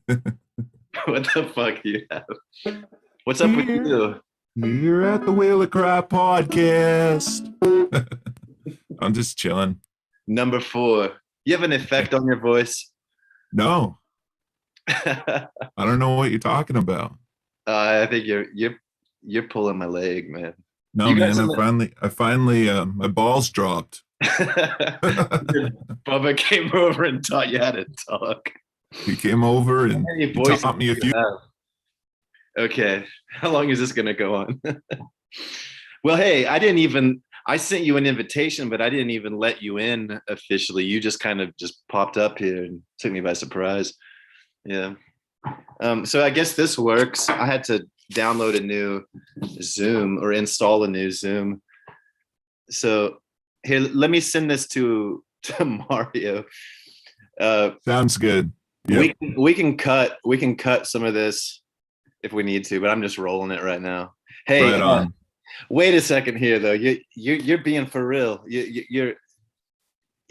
What the fuck do you have? What's up with you? You're at the Wheel of Crap podcast. I'm just chilling. Number 4. You have an effect on your voice? No, I don't know what you're talking about. I think you're pulling my leg, man. No, man, I finally, my balls dropped. Bubba came over and taught you how to talk. He came over and he taught me a few. Okay, how long is this gonna go on? Well, hey, I sent you an invitation, but I didn't even let you in officially. You just kind of just popped up here and took me by surprise. Yeah. So I guess this works. I had to download a new Zoom or install a new Zoom. So here, let me send this to Mario. Sounds good. Yep. We can cut some of this if we need to, but I'm just rolling it right now. Hey, right on. Wait a second here though. You're being for real. You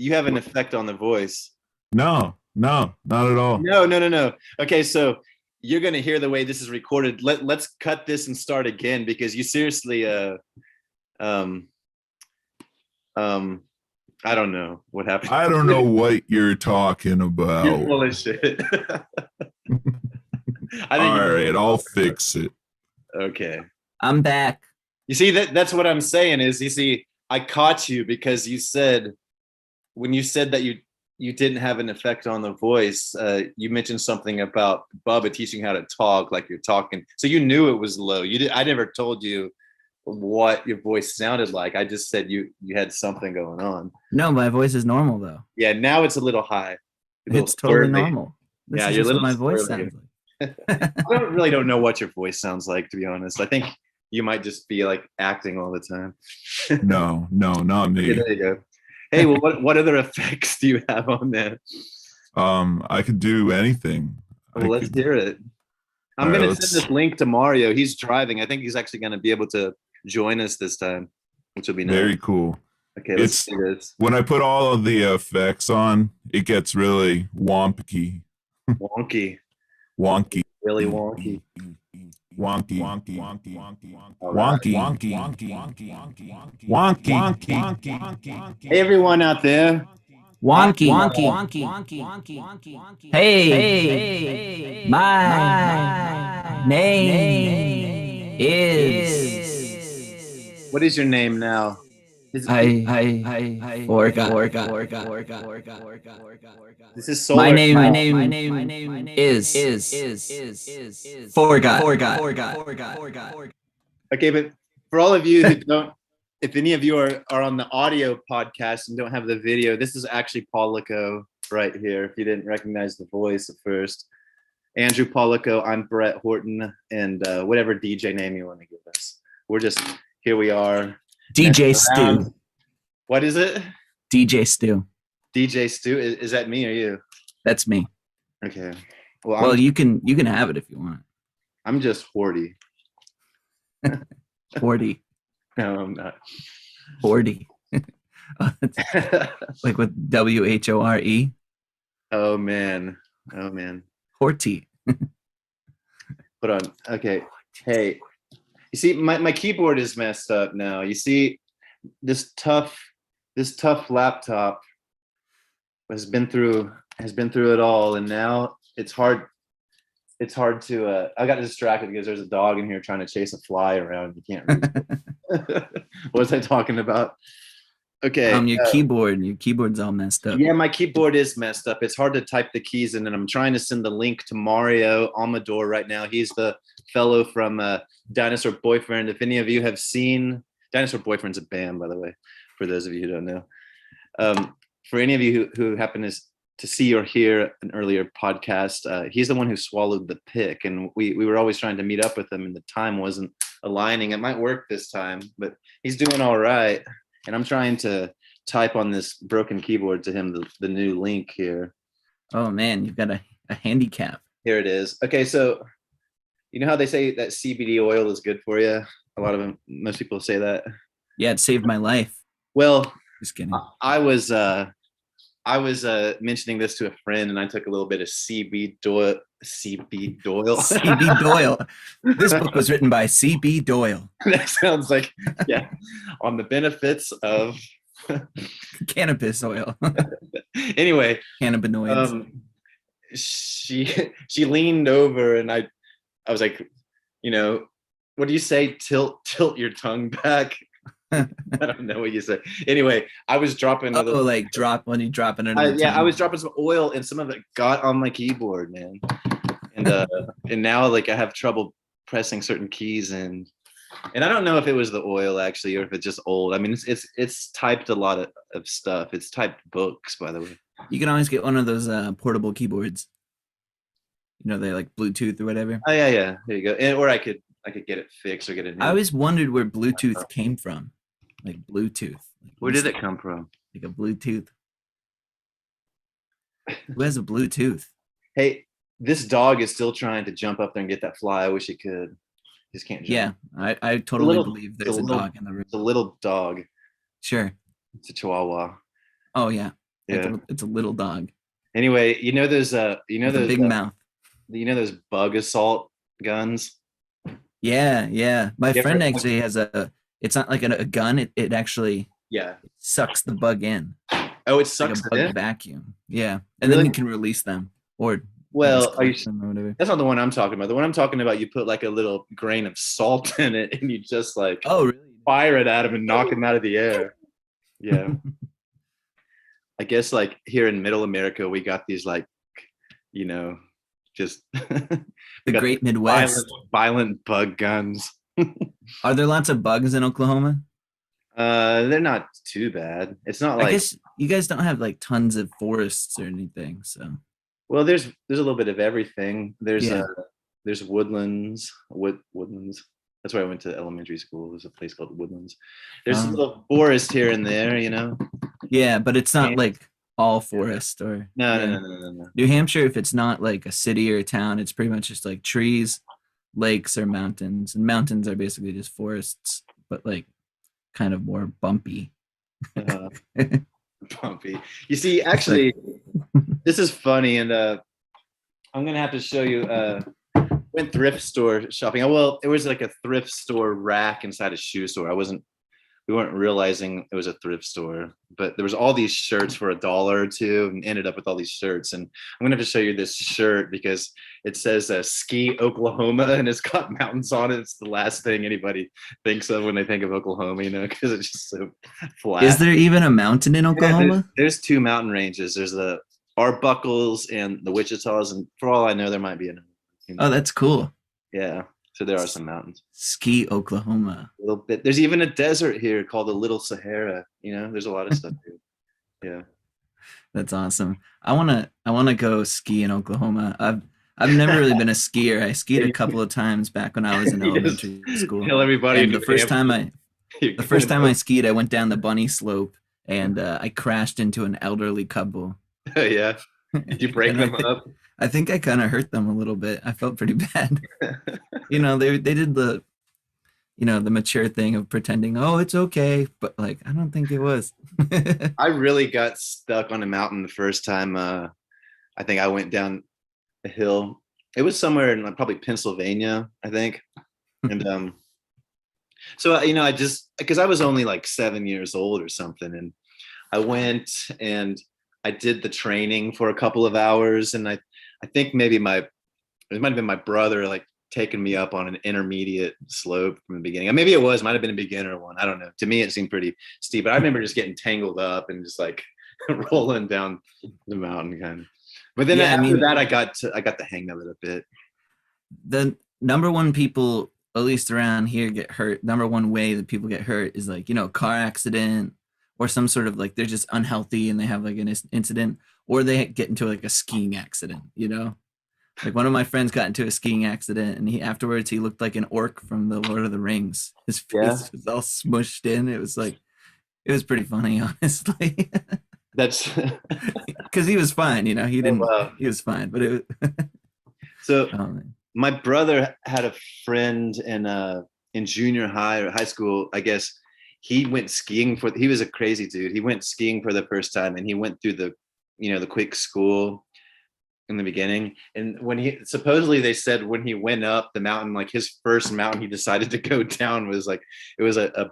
have an effect on the voice. No, not at all. No. Okay, so you're gonna hear the way this is recorded. Let's cut this and start again because you seriously I don't know what happened. I don't know what you're talking about. You're full of shit. All right, I'll fix it. Okay. I'm back. You see, that's what I'm saying is, you see, I caught you because when you said that you didn't have an effect on the voice, you mentioned something about Bubba teaching how to talk like you're talking. So you knew it was low. I never told you what your voice sounded like. I just said you had something going on. No, my voice is normal though. Yeah, now it's a little high. It's totally normal. This is just what my voice sounds like. I really don't know what your voice sounds like, to be honest. I think you might just be like acting all the time. No, not me. Okay, there you go. Hey, well, what other effects do you have on that? I could do anything. Well, let's hear it. I'm going to send this link to Mario. He's driving. I think he's actually going to be able to join us this time, which will be nice. Very cool. Okay, let's do this. When I put all of the effects on, it gets really wonky. Wonky. Really wonky. Wonky. Hey, everyone out there. Wonky. Hey. My name is. What is your name now? I forgot. This is Solar. My name is forgot. Okay, but for all of you who don't, if any of you are on the audio podcast and don't have the video, this is actually Polakow right here. If you didn't recognize the voice at first, Andrew Polakow. I'm Brett Horton, and whatever DJ name you want to give us. We're just here. We are. DJ Stu. What is it? DJ Stu. DJ Stu. Is that me or you? That's me. Okay. Well, you can have it if you want. I'm just Horty. 40. No, I'm not. 40. Like with WHORE. Oh man. Horty. Hold on. Okay. Hey. You see, my keyboard is messed up now. You see, this tough laptop has been through it all, and now it's hard to I got distracted because there's a dog in here trying to chase a fly around. You can't read it. What was I talking about? Okay. Your keyboard's all messed up. Yeah, my keyboard is messed up. It's hard to type the keys in, and I'm trying to send the link to Mario Amador right now. He's the fellow from Dinosaur Boyfriend. If any of you have seen Dinosaur Boyfriend's a band, by the way, for those of you who don't know. For any of you who happen to see or hear an earlier podcast, he's the one who swallowed the pick, and we were always trying to meet up with him, and the time wasn't aligning. It might work this time, but he's doing all right. And I'm trying to type on this broken keyboard to him the new link here. Oh man, you've got a handicap. Here it is. Okay, so you know how they say that CBD oil is good for you? Most people say that. Yeah, it saved my life. Well, just kidding. I was mentioning this to a friend, and I took a little bit of CBD C.B. Doyle. C.B. Doyle. This book was written by C.B. Doyle. That sounds like, yeah, on the benefits of cannabis oil. Anyway, cannabinoids. She leaned over, and I was like, what do you say? Tilt your tongue back. I don't know what you say. Anyway, I was dropping. Like drop when you drop it under the tongue. I was dropping some oil, and some of it got on my keyboard, man. And and now like I have trouble pressing certain keys, and I don't know if it was the oil actually, or if it's just old. I mean, it's typed a lot of stuff. It's typed books, by the way. You can always get one of those portable keyboards. They're like Bluetooth or whatever. Oh yeah. There you go. Or I could get it fixed or get it. I always wondered where Bluetooth came from. Like Bluetooth. Where did it come from? Like a Bluetooth. Who has a Bluetooth? Hey, this dog is still trying to jump up there and get that fly. I wish he could. Just can't jump. Yeah, I totally believe there's a dog in the room. It's a little dog. Sure. It's a Chihuahua. Oh yeah. Yeah. It's a little dog. Anyway, those those big mouth. Those bug assault guns? Yeah. My friend actually has it's not like a gun, it actually sucks the bug in. Oh, it sucks like a bug it in? Vacuum. Yeah. And then you can release them. Or well, them or whatever. That's not the one I'm talking about. The one I'm talking about, you put like a little grain of salt in it, and you just like really? Fire it at him and knock him out of the air. Yeah. I guess like here in Middle America, we got these like, just the Great Midwest. Violent bug guns. Are there lots of bugs in Oklahoma? They're not too bad. It's not like, I guess you guys don't have like tons of forests or anything, so. Well, there's a little bit of everything. There's woodlands. That's where I went to elementary school. There's a place called Woodlands. There's a little forest here and there, Yeah, but it's not like all forest or. No. New Hampshire, if it's not like a city or a town, it's pretty much just like trees, lakes, or mountains. And mountains are basically just forests, but like kind of more bumpy. Bumpy. You see, actually, this is funny, and I'm gonna have to show you. Went thrift store shopping. Well, it was like a thrift store rack inside a shoe store. We weren't realizing it was a thrift store, but there was all these shirts for $1 or $2, and ended up with all these shirts. And I'm gonna have to show you this shirt because it says Ski Oklahoma, and it's got mountains on it. It's the last thing anybody thinks of when they think of Oklahoma, because it's just so flat. Is there even a mountain in Oklahoma? Yeah, there's 2 mountain ranges. There's the Arbuckles and the Wichitas, and for all I know, there might be another. Oh, that's cool. Yeah. So there are some mountains. Ski Oklahoma. A little bit. There's even a desert here called the Little Sahara. There's a lot of stuff here. Yeah. That's awesome. I wanna go ski in Oklahoma. I've never really been a skier. I skied a couple of times back when I was in elementary school. Tell everybody. And the first time I skied, I went down the bunny slope and I crashed into an elderly couple. Yeah. Did you break them up? I think I kind of hurt them a little bit. I felt pretty bad. They did the, the mature thing of pretending, oh, it's okay. But like, I don't think it was. I really got stuck on a mountain the first time. I think I went down a hill. It was somewhere in probably Pennsylvania, I think. And so, I just, because I was only like 7 years old or something. And I went and I did the training for a couple of hours. And I think maybe it might have been my brother like taking me up on an intermediate slope from the beginning. Maybe it might have been a beginner one. I don't know. To me, it seemed pretty steep, but I remember just getting tangled up and just like rolling down the mountain kind of. But then after that, I got the hang of it a bit. The number one people, at least around here, get hurt. Number one way that people get hurt is like, car accident or some sort of like they're just unhealthy and they have like an incident. Or they get into like a skiing accident, Like one of my friends got into a skiing accident and afterwards he looked like an orc from the Lord of the Rings. His face was all smushed in. It was pretty funny, honestly. That's because he was fine, he didn't, he was fine, but it was. So my brother had a friend in junior high or high school, I guess. He went skiing he was a crazy dude. He went skiing for the first time and he went through the quick school in the beginning. And when he supposedly they said when he went up the mountain, like his first mountain he decided to go down was like it was a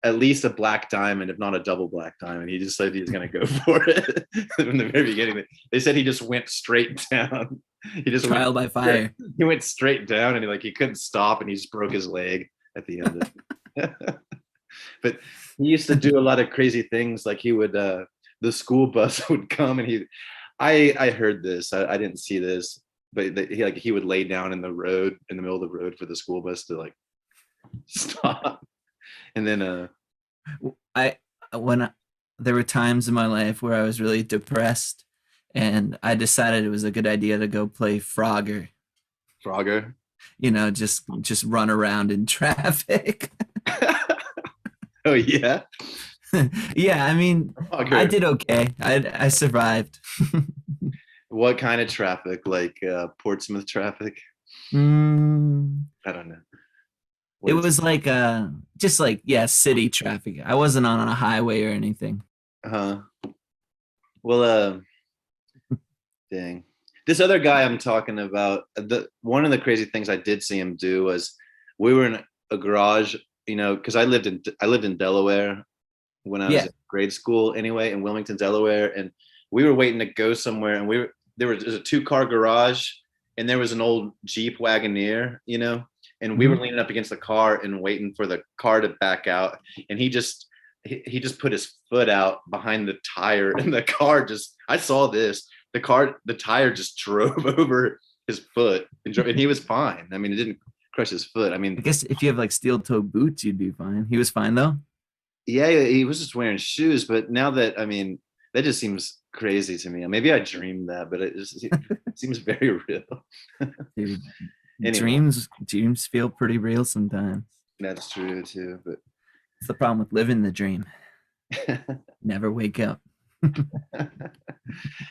at least a black diamond, if not a double black diamond. He just said he was going to go for it from the very beginning. They said he just went straight down. He just Trial by fire. He went straight down, and he couldn't stop, and he just broke his leg at the end of it. But he used to do a lot of crazy things. Like he would, the school bus would come, and I heard this. I didn't see this, but he would lay down in the road, in the middle of the road, for the school bus to like stop. And then there were times in my life where I was really depressed, and I decided it was a good idea to go play Frogger. Frogger? You know, just run around in traffic. Oh yeah. Yeah, I mean, Frogger. I did okay. I survived. What kind of traffic? Like Portsmouth traffic? I don't know. It was like just like city traffic. I wasn't on a highway or anything. Well, dang. This other guy I'm talking about, one of the crazy things I did see him do was we were in a garage, you know, because I lived in Delaware when I was in grade school anyway, in Wilmington, Delaware, and we were waiting to go somewhere, and there's a 2-car garage, and there was an old Jeep Wagoneer, you know. And we were leaning up against the car and waiting for the car to back out. And he just put his foot out behind the tire, and the car I saw this. The tire just drove over his foot, and he was fine. I mean, it didn't crush his foot. I mean, I guess if you have like steel toe boots, you'd be fine. He was fine though. Yeah, he was just wearing shoes. But now that, I mean, that just seems crazy to me. Maybe I dreamed that, but it seems very real. Dude. Anyway. Dreams feel pretty real sometimes. That's true too, but it's the problem with living the dream. Never wake up.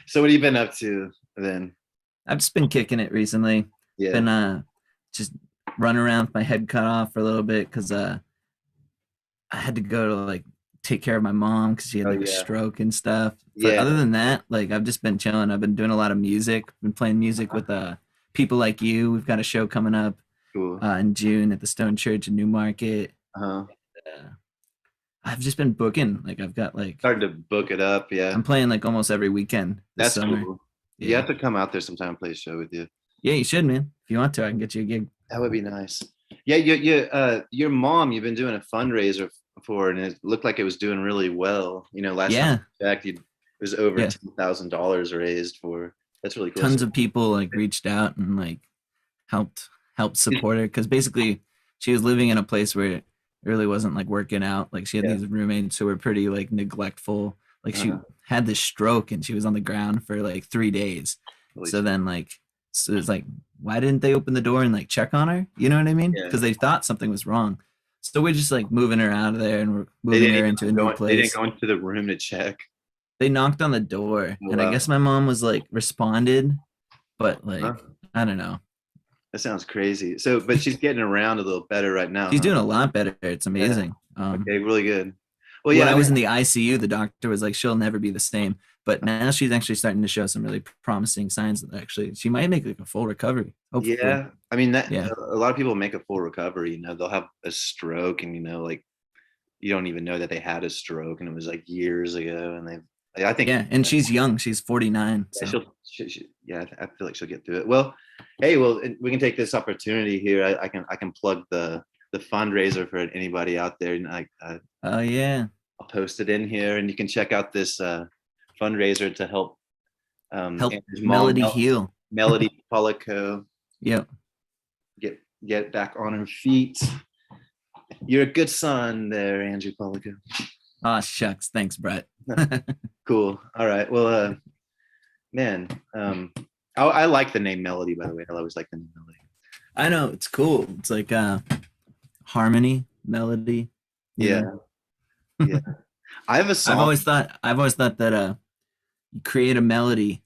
So what have you been up to then? I've just been kicking it recently. Yeah. Been just running around with my head cut off for a little bit because I had to go to like take care of my mom because she had like a stroke and stuff. But other than that, like I've just been chilling. I've been doing a lot of music. Been playing music with people like you. We've got a show coming up in June at the Stone Church in Newmarket. I've just been booking. Like I've got like started to book it up. Yeah, I'm playing like almost every weekend this summer. Cool. Yeah. You have to come out there sometime and play a show with you. Yeah, you should, man. If you want to, I can get you a gig. That would be nice. Yeah, your mom, you've been doing a fundraiser for, and it looked like it was doing really well. You know, last time I checked, it was over $10,000 raised for. That's really cool. Tons of people like reached out and like helped support her, because basically she was living in a place where it really wasn't like working out. Like she had these roommates who were pretty like neglectful. Like she had this stroke and she was on the ground for like 3 days. So then like so it was like, why didn't they open the door and like check on her? You know what I mean? Because they thought something was wrong. So we're just like moving her out of there and we're moving her into a new place. They didn't go into the room to check. They knocked on the door, and I guess my mom was like responded, but like I don't know. That sounds crazy. So, but she's getting around a little better right now. She's doing a lot better. It's amazing. Okay, really good. Well, when I was in the ICU, the doctor was like, she'll never be the same. But now she's actually starting to show some really promising signs that actually she might make like a full recovery. Hopefully. Yeah, I mean a lot of people make a full recovery. You know, they'll have a stroke, and you know, like you don't even know that they had a stroke, and it was like years ago, and I think. Yeah, and she's young. She's 49. So. I feel like she'll get through it. Well, hey, we can take this opportunity here. I can plug the fundraiser for anybody out there, and I'll post it in here, and you can check out this fundraiser to help Melody heal. Melody Polakow. Yeah. Get back on her feet. You're a good son there, Andrew Polakow. Oh, shucks. Thanks, Brett. Cool. All right. Well, man, I like the name Melody, by the way. I always like the name Melody. I know. It's cool. It's like harmony, melody. Yeah. Yeah. I have a song. I've always thought that you create a melody,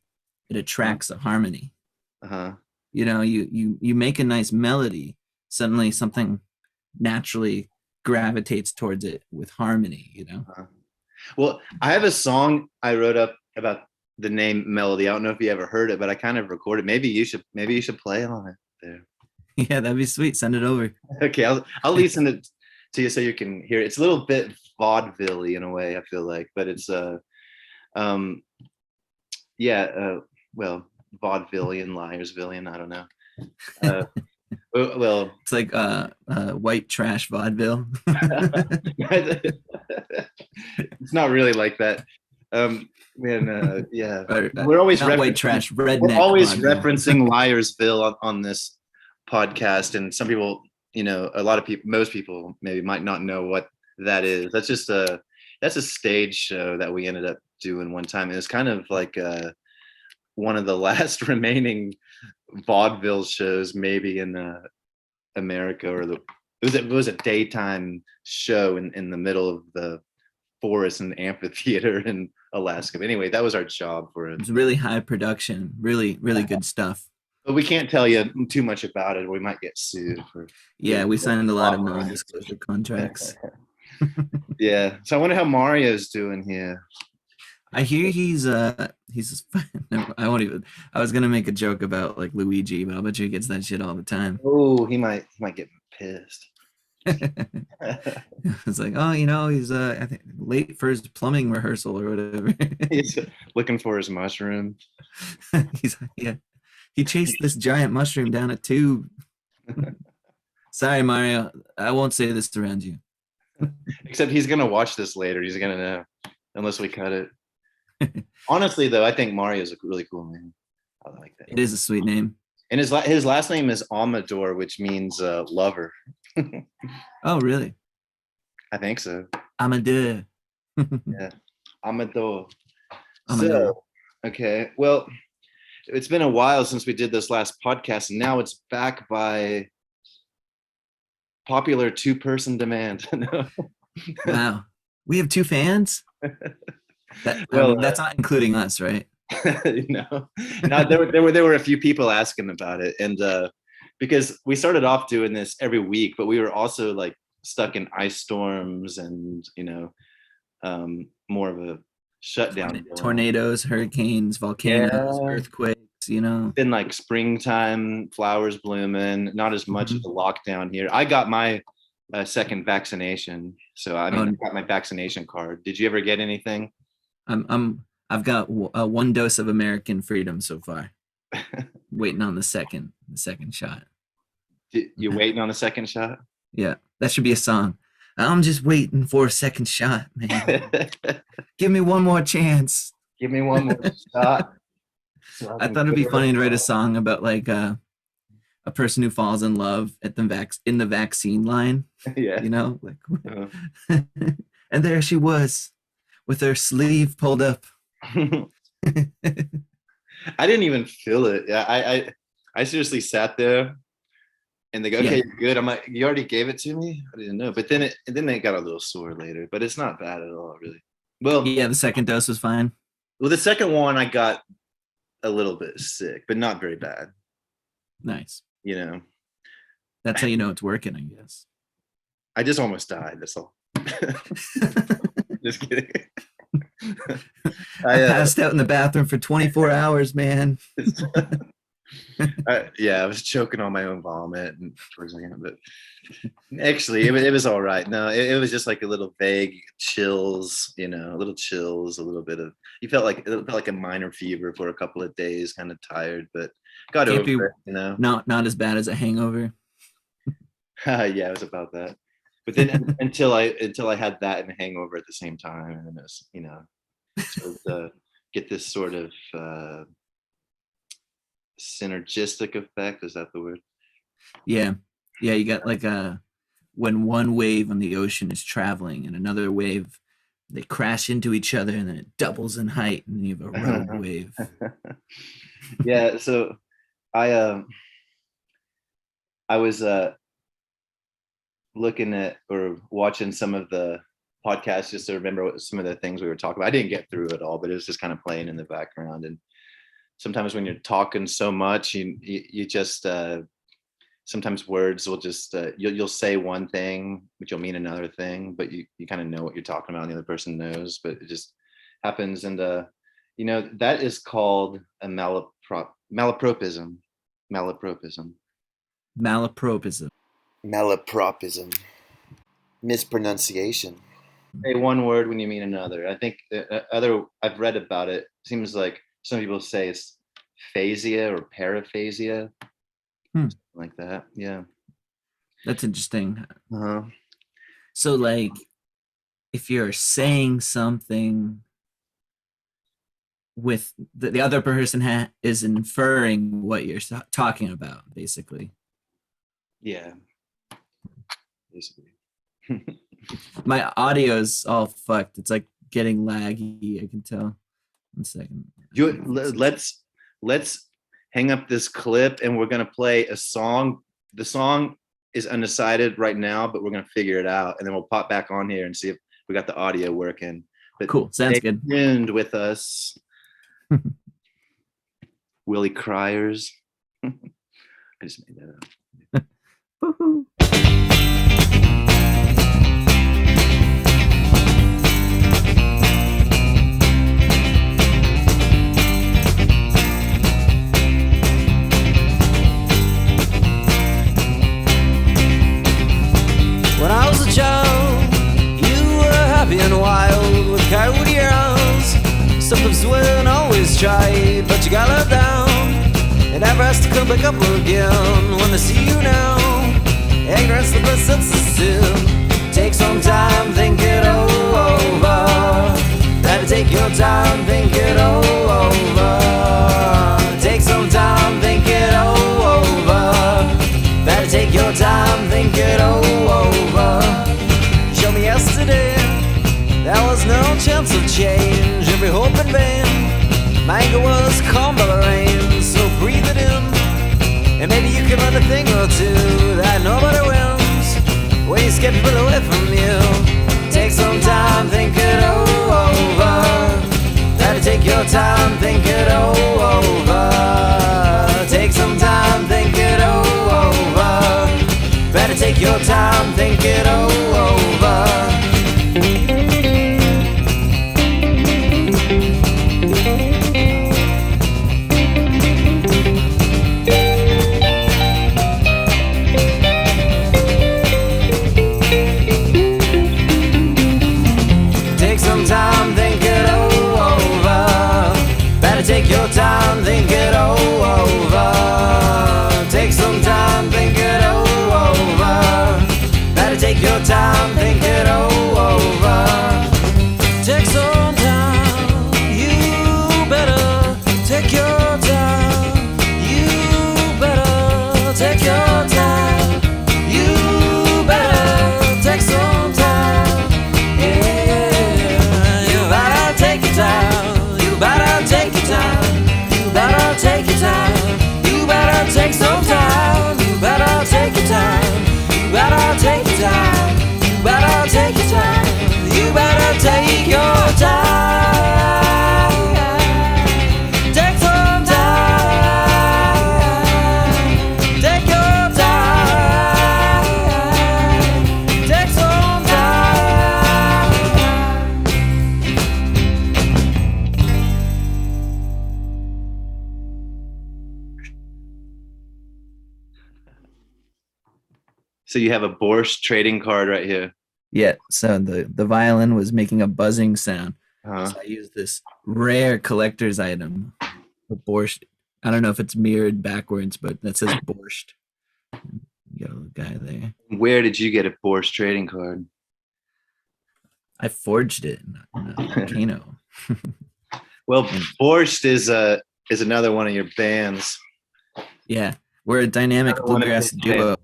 it attracts a harmony. You know, you make a nice melody, suddenly something naturally gravitates towards it with harmony, you know. Well, I have a song I wrote up about the name Melody. I don't know if you ever heard it, but I kind of recorded. Maybe you should play on it there. Yeah, that'd be sweet. Send it over. Okay, I'll listen to you so you can hear it. It's a little bit vaudeville-y in a way, I feel like, but it's well, vaudevillian, liarsvillian, I don't know. Well, it's like white trash vaudeville. It's not really like that. Yeah, we're always white trash redneck. We're always referencing Liarsville on this podcast, and some people, a lot of people, most people maybe might not know what that is. That's just that's a stage show that we ended up doing one time. It was kind of like one of the last remaining vaudeville shows maybe in America, or it was a daytime show in the middle of the forest and amphitheater in Alaska. But anyway, that was our job for it. It was really high production, really good stuff. But we can't tell you too much about it, or we might get sued for. Yeah, we signed a lot of non-disclosure contracts. Yeah, so I wonder how Mario's doing here. I hear he's no, I won't even. I was gonna make a joke about like Luigi, but I'll bet you he gets that shit all the time. Oh, he might get pissed. It's like, oh, he's I think late for his plumbing rehearsal or whatever. He's looking for his mushroom. He chased this giant mushroom down a tube. Sorry, Mario, I won't say this around you. Except he's gonna watch this later. He's gonna know, unless we cut it. Honestly, though, I think Mario's a really cool name. I like that. It is a sweet name. And his last name is Amador, which means lover. Oh, really? I think so. Amador. Yeah, Amador. So, okay. Well, it's been a while since we did this last podcast, and now it's back by popular two-person demand. Wow. We have 2 fans? That's not including us, right? No, there were a few people asking about it, and because we started off doing this every week, but we were also like stuck in ice storms and more of a shutdown. Tornadoes, hurricanes, volcanoes, earthquakes. Been like springtime, flowers blooming, not as much of a lockdown here. I got my second vaccination, so I got my vaccination card. Did you ever get anything? I've got 1 dose of American freedom so far. Waiting on the second shot. You waiting on a second shot? Yeah, that should be a song. I'm just waiting for a second shot, man. Give me one more chance. Give me one more shot. I thought it'd be funny to write a song about like a person who falls in love at in the vaccine line. Yeah. And there she was with her sleeve pulled up. I didn't even feel it. Yeah, I seriously sat there and they go, okay, you're good. I'm like, you already gave it to me? I didn't know. But then they got a little sore later, but it's not bad at all, really. Well, yeah, the second dose was fine. Well, the second one I got a little bit sick, but not very bad. Nice. That's how you know it's working, I guess. I just almost died. That's all. Just kidding. I passed out in the bathroom for 24 hours, man. I was choking on my own vomit and towards the end, but actually it was all right. No, it was just like a little vague chills, a little chills, a little bit of, it felt like a minor fever for a couple of days, kind of tired, but got over it, Not as bad as a hangover. Yeah, it was about that. But then until I had that and a hangover at the same time, and then it was, sort of get this sort of synergistic effect. Is that the word? Yeah, you got like when one wave on the ocean is traveling and another wave, they crash into each other and then it doubles in height and you have a rogue wave. Yeah, so I was looking at or watching some of the podcasts just to remember what some of the things we were talking about. I didn't get through it all, but it was just kind of playing in the background. And sometimes when you're talking so much, you just sometimes words will just you'll say one thing but you'll mean another thing, but you kind of know what you're talking about and the other person knows, but it just happens. And You know, that is called a malapropism. Malapropism. Malapropism. Malapropism. Mispronunciation. Say one word when you mean another. I think I've read about it. Seems like some people say it's phasia or paraphasia, like that. Yeah, That's interesting. uh-huh. So, like, if you're saying something with the other person is inferring what you're talking about, basically. Yeah, basically. My audio's all fucked. It's like getting laggy. I can tell. 1 second. Let's hang up this clip and we're gonna play a song. The song is undecided right now, but we're gonna figure it out, and then we'll pop back on here and see if we got the audio working. But Cool. Sounds stay good. tuned with us. Willie Criers. I just made that up. Woohoo. When I was a child, you were happy and wild with coyote arms. Sometimes wouldn't always try, but you got let down. And never has to come back up again when they see you now. Ignorance, the best sense of sin. Take some time, think it all over. Better take your time, think it all over. Take some time, think it all over. Better take your time, think it all over. Show me yesterday, there was no chance of change. Every hope in vain. My anger was calmed by the rain, so breathe it in. And maybe you can learn a thing or two that nobody wins when you scare people away from you. Take some time, think it all over. Better take your time, think it all over. Take some time, think it all over. Better take your time, think it all over. Take some time, think it all over. Better take your time, think it all over. Take some time, think it all over. Better take your time, think it all over. Take some time, you better take your time. You better take your time. You better take some time. Yeah, you better take your time. You better take your time. You better take your time. You better take some time. You better take your time. You better take your time. You better take your time. You better take your time. Take some time. Take your time. Take some time. So you have a Borscht trading card right here. Yeah. So the violin was making a buzzing sound. Uh-huh. So I used this rare collector's item, the Borscht. I don't know if it's mirrored backwards, but that says Borscht. You got a little guy there. Where did you get a Borscht trading card? I forged it in a volcano. Well, Borscht is another one of your bands. Yeah, we're a dynamic Another one of bluegrass his duo.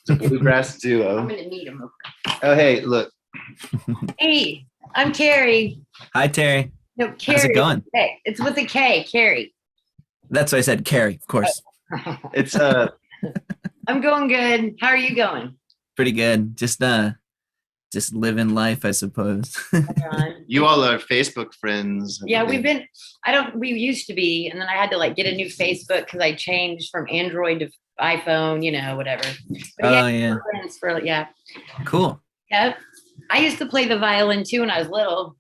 It's a bluegrass I'm duo. gonna need him. Oh, hey, look. Hey, I'm Keri. Hi, Terry. No, Keri. How's it going? Hey, it's with a K, Keri. That's why I said Keri, of course. It's I'm going good. How are you going? Pretty good. Just living life, I suppose. you all are Facebook friends. Yeah, we used to be, and then I had to like get a new Facebook because I changed from Android to iPhone, whatever. But Oh, yeah. we're friends for yeah. Cool. Yep. I used to play the violin too when I was little.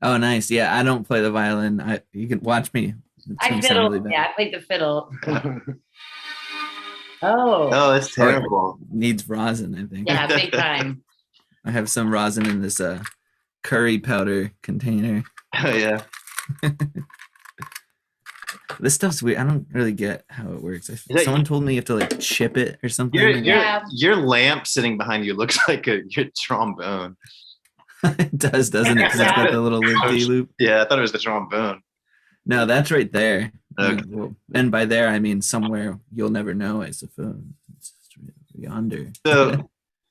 Oh, nice. Yeah, I don't play the violin. You can watch me. It's I gonna sound fiddle. really bad. Yeah, I played the fiddle. Oh, Oh, that's terrible. Needs rosin, I think. yeah, big time. I have some rosin in this curry powder container. Oh yeah. This stuff's weird. I don't really get how it works. that- Someone told me you have to like chip it or something. Your lamp sitting behind you looks like your trombone. It does, doesn't it? Because it's got the little loop. Yeah, I thought it was the trombone. No, that's right there. Okay. Well, and by there I mean somewhere you'll never know, I suppose. It's yonder.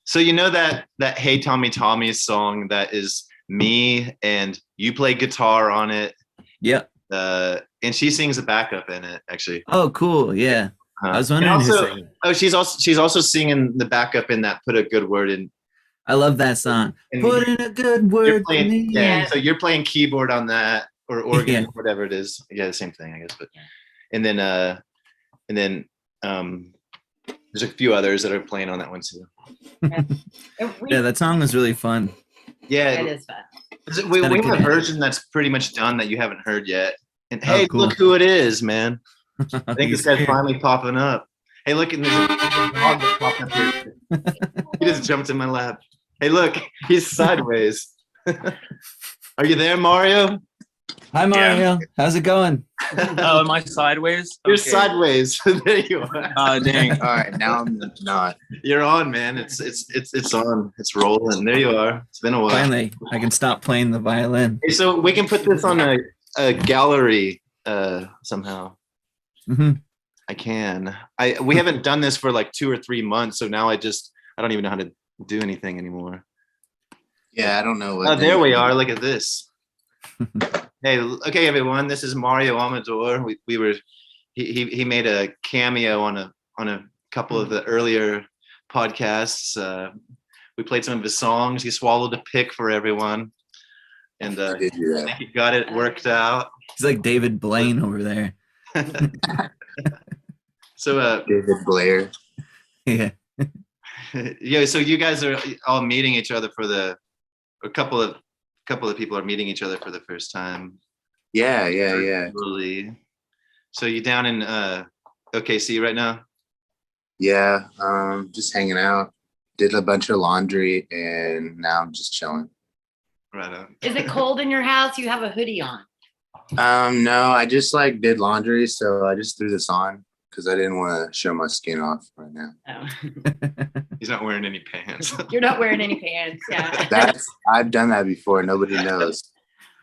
So you know that Hey Tommy Tommy song that is me and you play guitar on it. Yep. And she sings a backup in it actually. Oh, cool. Yeah. I was wondering And who also, sang it. oh, she's also singing the backup in that Put a Good Word in. I love that song. And Put in a good You're word for playing, me. yeah. So you're playing keyboard on that or organ, Yeah. whatever it is. Yeah, the same thing, I guess. But and then there's a few others that are playing on that one too. Yeah, that song was really fun. Yeah, It is fun. we got a have good a energy. version that's pretty much done that you haven't heard yet. And Oh, hey, cool. look who it is, man. I think this He's guy's here. finally popping up. Hey, look, and there's a dog that popped up here. He just jumped in my lap. Hey, look, he's sideways. Are you there, Mario? Hi, Mario. How's it going? Oh, am I sideways? You're Okay. sideways. There you are. Oh, dang. All right, now I'm not. You're on, man. It's on. It's rolling. There you are. It's been a while. Finally, I can stop playing the violin. Hey, so we can put this on a gallery somehow. Hmm. I can. We haven't done this for like 2 or 3 months, so now I don't even know how to do anything anymore. Yeah, I don't know what. Oh, there we are. Look at this. Hey, okay, everyone. This is Mario Amador. He made a cameo on a couple of the earlier podcasts. We played some of his songs. He swallowed a pick for everyone, and I did do I that. think he got it worked out. He's like David Blaine over there. So, David Blair. Yeah. yeah. So you guys are all meeting each other a couple of people are meeting each other for the first time. Yeah. Virtually. So you down in OKC right now? Yeah, just hanging out. Did a bunch of laundry and now I'm just chilling. Right on. Is it cold in your house? You have a hoodie on. No, I just like did laundry, so I just threw this on because I didn't want to show my skin off right now. Oh. He's not wearing any pants. You're not wearing any pants. Yeah. I've done that before. Nobody knows.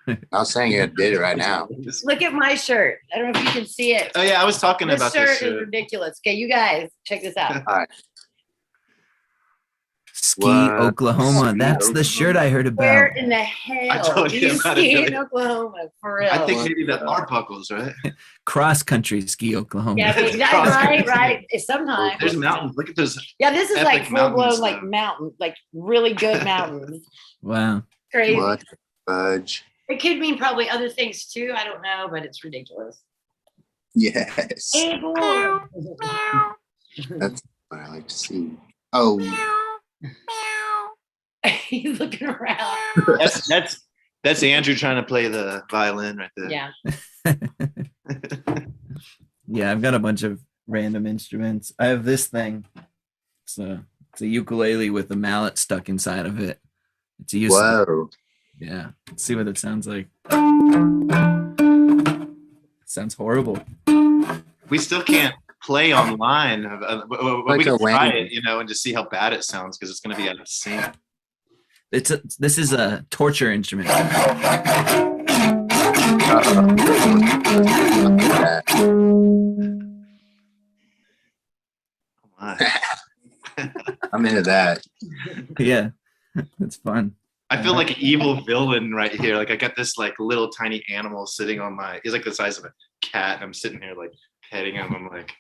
I was saying I did it right now. Look at my shirt. I don't know if you can see it. Oh yeah, I was talking This about shirt this is shirt. ridiculous. Okay, you guys, check this out. All right. Ski, What? Oklahoma. Ski, That's the shirt I heard Where about. in the I hell told do you you about it, ski in Billy. Oklahoma? For real. I think maybe the Arbuckles, right? Cross country ski, Oklahoma. Yeah, It's exactly, cross right. Sometimes. There's mountains. Look at those. Yeah, this is like epic full blown mountains, like though. mountain, like really good mountains. Wow. Crazy. What fudge? It could mean probably other things too. I don't know, but it's ridiculous. Yes. Hey, boy. That's what I like to see. Oh, He's looking around. That's Andrew trying to play the violin right there. Yeah. Yeah, I've got a bunch of random instruments. I have this thing. It's a ukulele with a mallet stuck inside of it. It's a whoa. Yeah. Let's see what it sounds like. Sounds horrible. We still can't play online. Like We can a try Wayne. it, and just see how bad it sounds because it's going to be out of sync. This is a torture instrument. Oh my. I'm into that. Yeah. It's fun. I feel like an evil villain right here. Like I got this like little tiny animal sitting on he's like the size of a cat. And I'm sitting here like petting him. I'm like,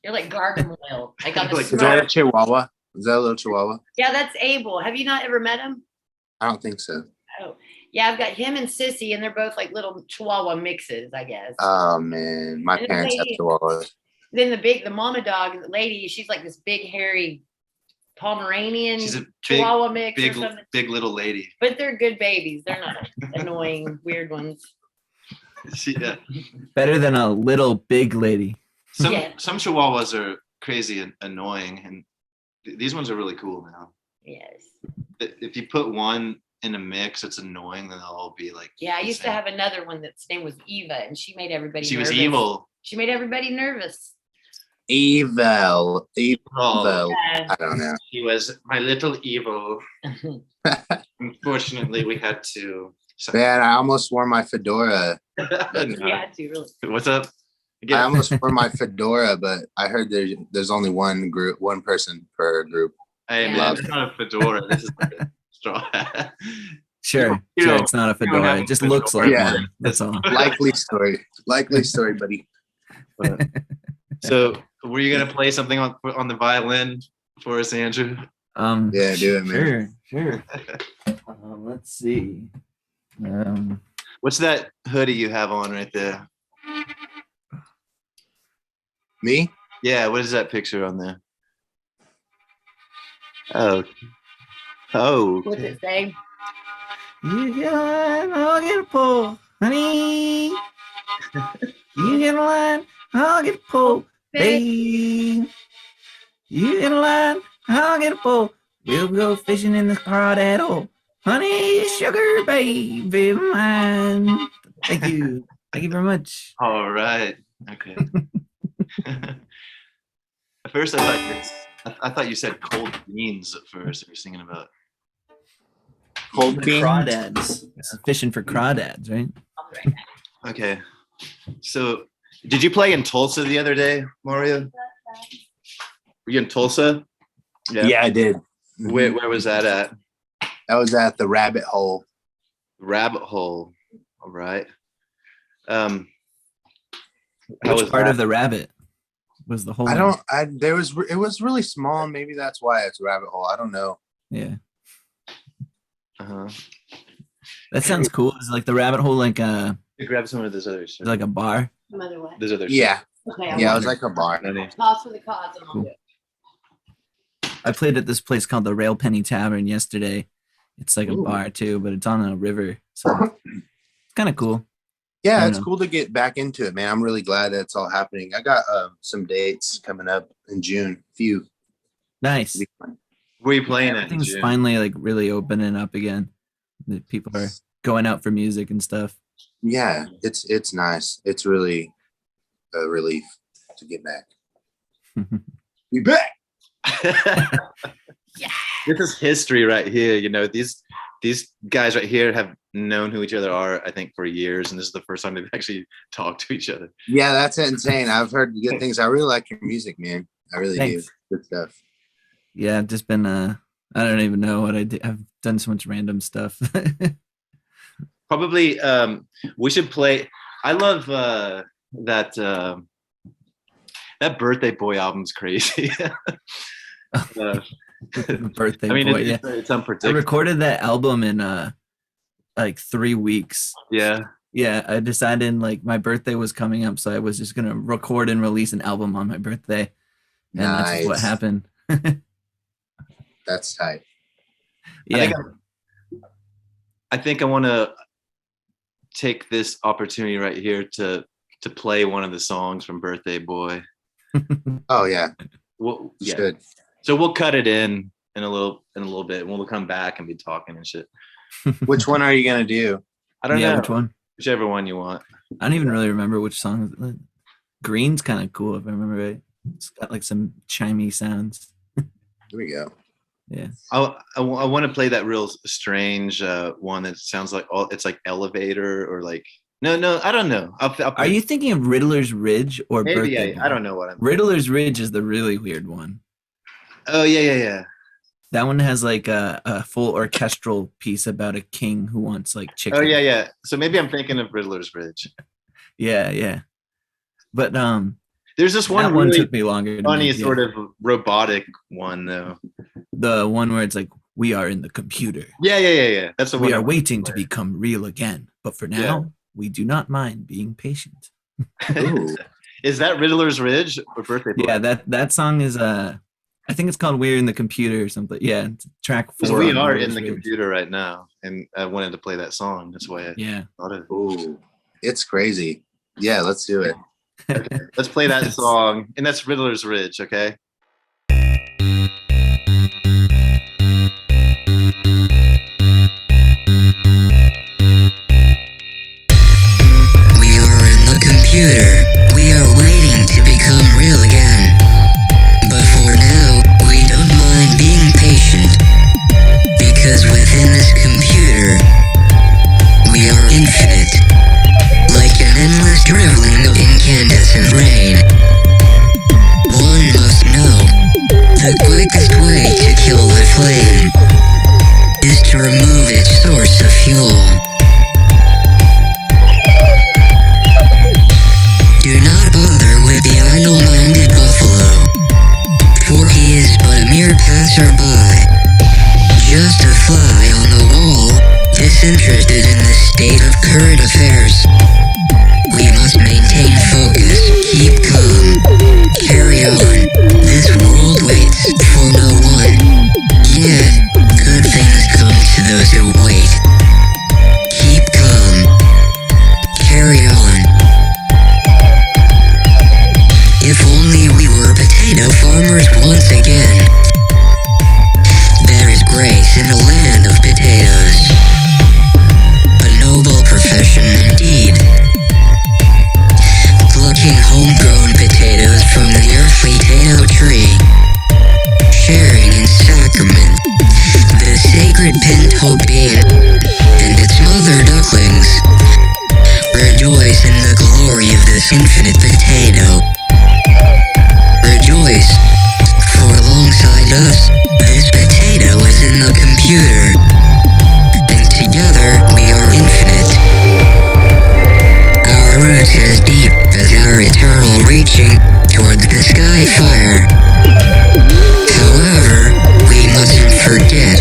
You're like gargoyle. Like on the Like Is that smart. a chihuahua? Is that a little chihuahua? Yeah, that's Abel. Have you not ever met him? I don't think so. Oh, yeah, I've got him and Sissy, and they're both like little Chihuahua mixes, I guess. Oh man, my And the parents have lady- chihuahuas. Then the mama dog, the lady, she's like this big hairy Pomeranian She's a big, Chihuahua mix or big, something. big little lady. But they're good babies. They're not annoying, weird ones. Yeah. Better than a little big lady. Some Yeah. some Chihuahuas are crazy and annoying, and these ones are really cool now. Yes. If you put one in a mix, it's annoying. Then they'll all be like. Yeah, I the used to same. have another one that's name was Eva, and she made everybody She nervous. was evil. She made everybody nervous. Evil. Oh, Yeah. I don't know. he was my little evil. Unfortunately, we had to. Man, I almost wore my fedora. No. You had to, really. What's up? I Again, almost wore my fedora, but I heard there's only one person per group. hey man, Yeah. it's not a fedora. This is like a straw hat. Sure, You sure. know, It's not a you don't have fedora. a It just fedora. looks like Yeah. one. That's all. Likely story. Likely story, buddy. So, were you gonna play something on the violin for us, Andrew? Yeah, do it, man. Sure. Let's see. What's that hoodie you have on right there? Me? Yeah, what is that picture on there? Oh. What's it say? You get a line, I'll get a pull, honey. You get a line, I'll get a pull, babe. You get a line, I'll get a pull. We'll go fishing in the crawdad hole, honey, sugar baby mine. Thank you. Thank you very much. All right. Okay. At first, I thought you said cold beans at first. You were singing about. Cold beans? Crawdads. It's fishing for crawdads, right? I'll be right back. Okay. So, did you play in Tulsa the other day, Mario? Were you in Tulsa? Yeah, I did. Where was that at? That was at the Rabbit Hole. Rabbit Hole. All right. How was Which part that? of the rabbit was the whole? It was really small. Maybe that's why it's Rabbit Hole. I don't know. Yeah. Uh-huh. That sounds cool. It's like the rabbit hole, like Grab some of those others. like a bar. Some other way. There's others. Yeah. Okay, Yeah, it was like a bar. toss for the cause and I'll Cool. do it. I played at this place called the Rail Penny Tavern yesterday. It's like a bar too, but it's on a river, so it's kind of cool. Yeah, I it's know. cool to get back into it, man. I'm really glad that it's all happening. I got some dates coming up in June. Few. Nice. It'll be fun. Where are you playing at? in Everything's June? finally like really opening up again. The people are going out for music and stuff. Yeah, it's nice. It's really a relief to get back. We back. This is history right here. You know, these guys right here have known who each other are, I think, for years, and this is the first time they've actually talked to each other. Yeah, that's insane. I've heard good things. I really like your music, man. I really Thanks. do. Good stuff. Yeah, I've just been I don't even know what I did. I've done so much random stuff. Probably we should play. I love that Birthday Boy album's crazy. Birthday I mean, boy. Yeah. it's I unpredictable. recorded that album in like 3 weeks. Yeah. Yeah, I decided like my birthday was coming up, so I was just gonna record and release an album on my birthday, and that's just what Nice. happened. That's tight. Yeah, I think I want to take this opportunity right here to play one of the songs from Birthday Boy. Oh yeah, Well, you yeah. should. So we'll cut it in a little bit, and we'll come back and be talking and shit. Which one are you gonna do? I don't yeah. know. Which one? Whichever one you want. I don't even really remember which song. Green's kind of cool if I remember right. It's got like some chimey sounds. Here we go. Yeah. I want to play that real strange one that sounds like it's like Elevator or like no I don't know. I'll Are you thinking of Riddler's Ridge or maybe Birthday Boy? I don't know what I'm. Riddler's Ridge is the really weird one. Oh yeah. That one has like a full orchestral piece about a king who wants like chicken. Oh yeah. So maybe I'm thinking of Riddler's Ridge. Yeah. But There's this that one one really took me longer. to funny make, yeah. sort of robotic one though. The one where it's like, we are in the computer. Yeah. That's the one. We I are want waiting to play. become real again. But for now, Yeah. we do not mind being patient. Ooh. Is that Riddler's Ridge or Birthday Boy? Yeah, that song is I I think it's called "We're in the Computer" or something. Yeah, it's track 4. Because we on are Riddler's in the Ridge. computer right now, and I wanted to play that song. That's why I Yeah. thought of it. Ooh, it's crazy. Yeah, let's do it. Okay, let's play that song, and that's Riddler's Ridge, okay? We are in the computer. We are waiting to become real again. But for now, we don't mind being patient. Because within this computer, we are infinite. Like an endless dribbling of incandescent rain. One must know, the quickest way to kill the flame is to remove its source of fuel. Do not bother with the idle-minded buffalo, for he is but a mere passerby, just a fly on the wall, disinterested in the state of current affairs. We must maintain focus, keep calm, carry on. This world waits for no one. Yet, good things come to those who wait. Keep calm, carry on. If only we were potato farmers once again. There is grace in the land of potatoes. A noble profession indeed. Plucking homegrown potatoes from the earthly potato tree. Sharing in sacrament the sacred pinto bean and its mother ducklings. Rejoice in the glory of this infinite potato. Rejoice, for alongside us, this potato is in the computer, and together we are infinite. Our roots as deep as our eternal reaching towards the sky fire. However, we mustn't forget,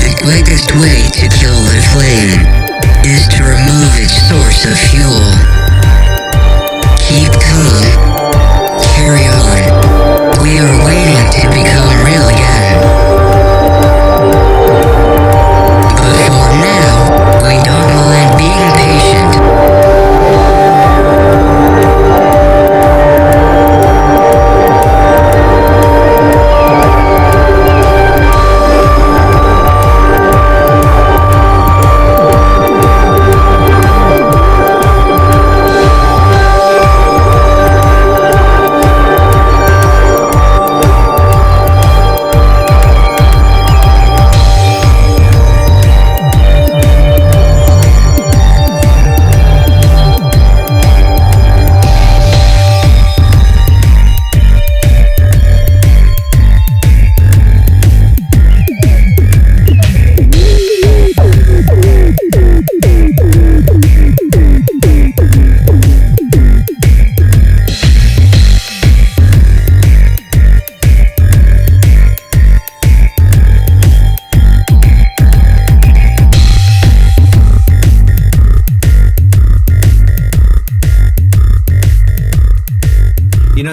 the quickest way to kill the flame is to remove its source of fuel. Keep calm. Carry on. We are waiting to become real again. But for now, we don't mind being patient.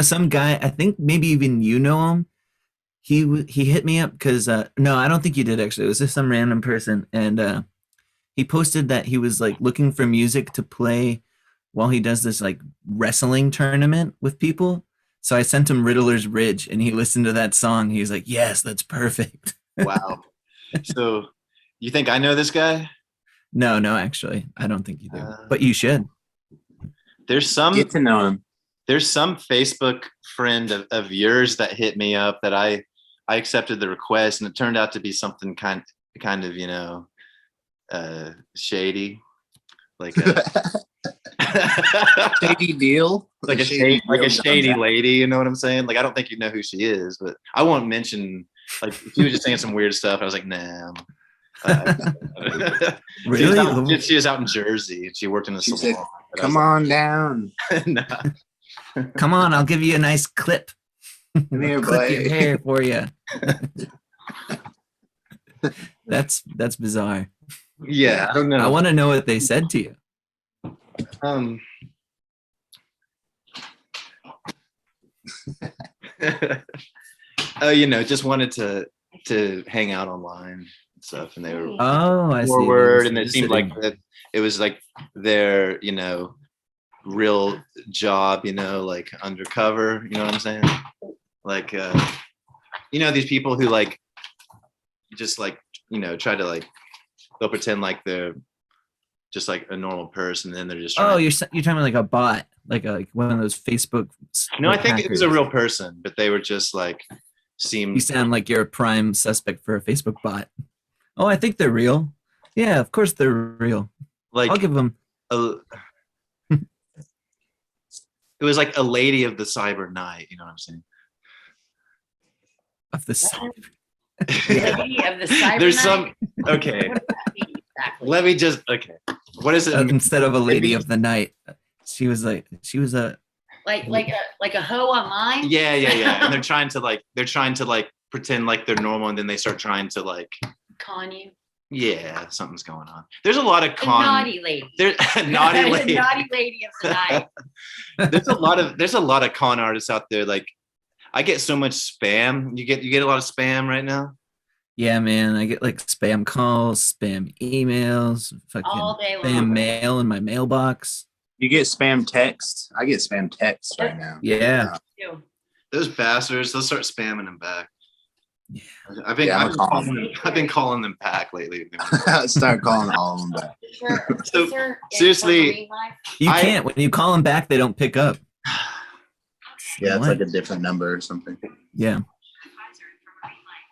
Some guy, I think maybe even you know him. He hit me up because no, I don't think you did actually. It was just some random person, and he posted that he was like looking for music to play while he does this like wrestling tournament with people. So I sent him Riddler's Ridge, and he listened to that song. He was like, "Yes, that's perfect." Wow. So, you think I know this guy? No, actually, I don't think you do, but you should. There's some Get to know him. There's some Facebook friend of yours that hit me up that I accepted the request, and it turned out to be something kind of shady, like a Shady deal. like a shady lady. You know what I'm saying? Like I don't think you know who she is, but I won't mention. Like she was just saying some weird stuff. I was like, nah. Really? She was out in Jersey. She worked in a salon. Said, come on down. Nah. Come on, I'll give you a nice clip. Come here, Clip boy. your hair for you. That's bizarre. Yeah, I don't know. I want to know what they said to you. just wanted to hang out online and stuff, and they were Oh, I see. forward, and it seemed like that it was like their real job, like undercover. You know what I'm saying? Like these people who like just like try to like they'll pretend like they're just like a normal person, and then they're just you're talking about like a bot, like one of those Facebook. No, I think hackers. it was a real person, but they were just like You sound like you're a prime suspect for a Facebook bot. Oh, I think they're real. Yeah, of course they're real. Like I'll give them. It was like a lady of the cyber night. You know what I'm saying? Of the cyber. Lady of the cyber There's night? some. Okay. What does that mean exactly? Let me just. Okay. What is it? Instead of a lady of the night, she was a. Like a hoe online? Yeah. And they're trying to like pretend like they're normal, and then they start trying to like Con you. Yeah, something's going on. There's a lot of The naughty lady. There's a naughty lady. Naughty lady of the night. there's a lot of con artists out there. Like I get so much spam. You get a lot of spam right now? Yeah, man. I get like spam calls, spam emails, All day fucking spam long. mail in my mailbox. You get spam texts. I get spam texts right now. Yeah. Ew. Those bastards, they'll start spamming them back. Yeah. I've been calling them back lately. Start calling all of them back. So, seriously, You can't. When you call them back, they don't pick up. Yeah, it's What? like a different number or something. Yeah.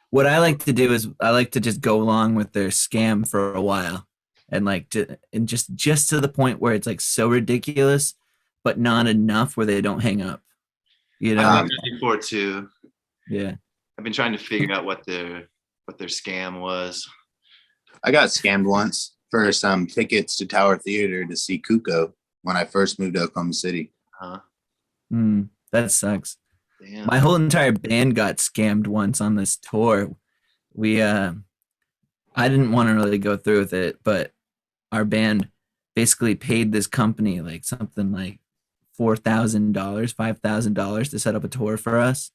What I like to do is I like to just go along with their scam for a while, and just to the point where it's like so ridiculous, but not enough where they don't hang up. You know? I've done that before too. Yeah. I've been trying to figure out what their scam was. I got scammed once for some tickets to Tower Theater to see Kuko when I first moved to Oklahoma City. That sucks. Damn. My whole entire band got scammed once on this tour. I didn't want to really go through with it, but our band basically paid this company like something like $4,000, $5,000 to set up a tour for us.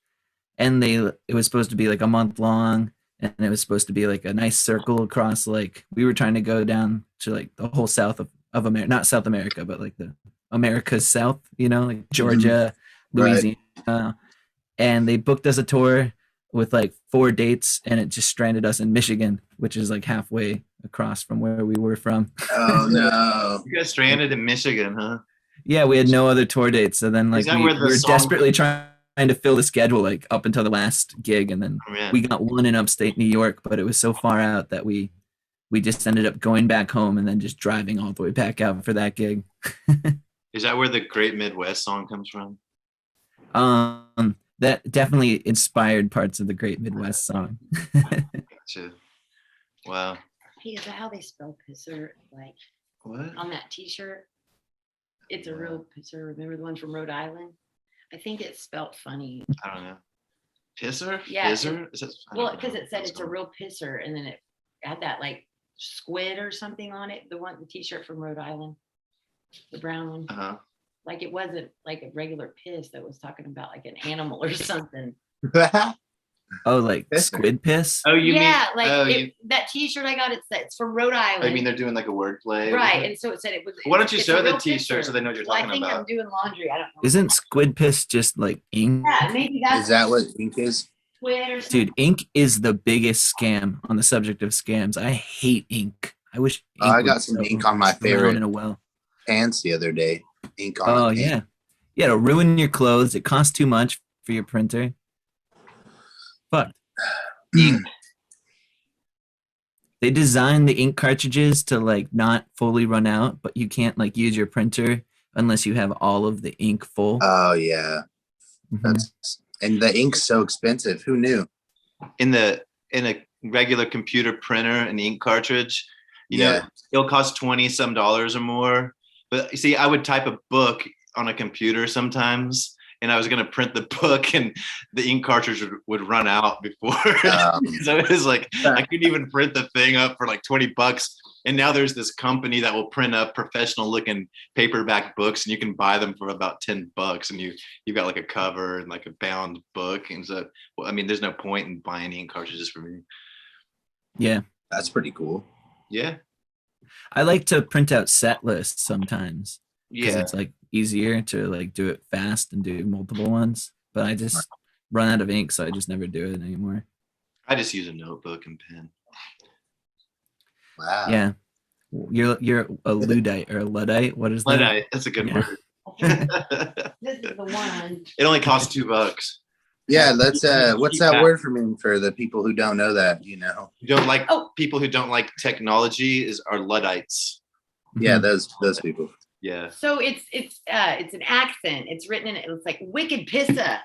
And it was supposed to be like a month long, and it was supposed to be like a nice circle across, like we were trying to go down to like the whole south of America, not South America, but like the America's South, like Georgia, Louisiana. And they booked us a tour with like 4 dates, and it just stranded us in Michigan, which is like halfway across from where we were from. Oh no. You got stranded in Michigan, huh? Yeah, we had no other tour dates. So then like we were desperately trying to fill the schedule like up until the last gig, and then we got one in upstate New York, but it was so far out that we just ended up going back home and then just driving all the way back out for that gig. Is that where the Great Midwest song comes from? That definitely inspired parts of the Great Midwest song. Gotcha. Wow. Hey, is that how they spell pisser? Like What? on that T-shirt? It's a real pisser. Remember the one from Rhode Island? I think it's spelled funny. I don't know. Pisser? Yeah. Pisser? Well, because it said it's a real pisser, and then it had that like squid or something on it. The T-shirt from Rhode Island, the brown one. Uh-huh. Like it wasn't like a regular piss that was talking about like an animal or something. Oh, like squid piss? Oh, you Yeah, mean like that T-shirt I got. It's from Rhode Island. I mean they're doing like a wordplay, right? And so it said it was. Why don't you it's show a the real T-shirt pisser. so they know what you're Well, talking I think about? I'm doing laundry. I don't know. Isn't squid piss just like ink? Yeah, maybe that's. Is that what ink is? Squid or something? Dude, ink is the biggest scam on the subject of scams. I hate ink. I wish ink I would got some go ink on my drown favorite in a well. pants the other day. Ink on. Oh the yeah. Yeah, to ruin your clothes. It costs too much for your printer. Fuck. They designed the ink cartridges to like not fully run out, but you can't like use your printer unless you have all of the ink full. Oh yeah. Mhm. And the ink's so expensive. Who knew? In a regular computer printer, an ink cartridge, you know, Yeah. it'll cost $20 some or more. But you see, I would type a book on a computer sometimes, and I was going to print the book, and the ink cartridge would run out before. So it was like I couldn't even print the thing up for like $20. And now there's this company that will print up professional looking paperback books, and you can buy them for about $10, and you've got like a cover and like a bound book. And so, well, I mean, there's no point in buying ink cartridges for me. Yeah. That's pretty cool. Yeah. I like to print out set lists sometimes. Yeah. It's like easier to like do it fast and do multiple ones. But I just run out of ink, so I just never do it anymore. I just use a notebook and pen. Wow. Yeah. You're a Luddite or a Luddite. What is that? Luddite. That's a good Yeah. word. This is the one. It only costs $2. Yeah, let's what's that word for me for the people who don't know that, you know? You don't like people who don't like technology are Luddites. Yeah, those people. Yeah. So it's an accent. It's written in it's like wicked pissa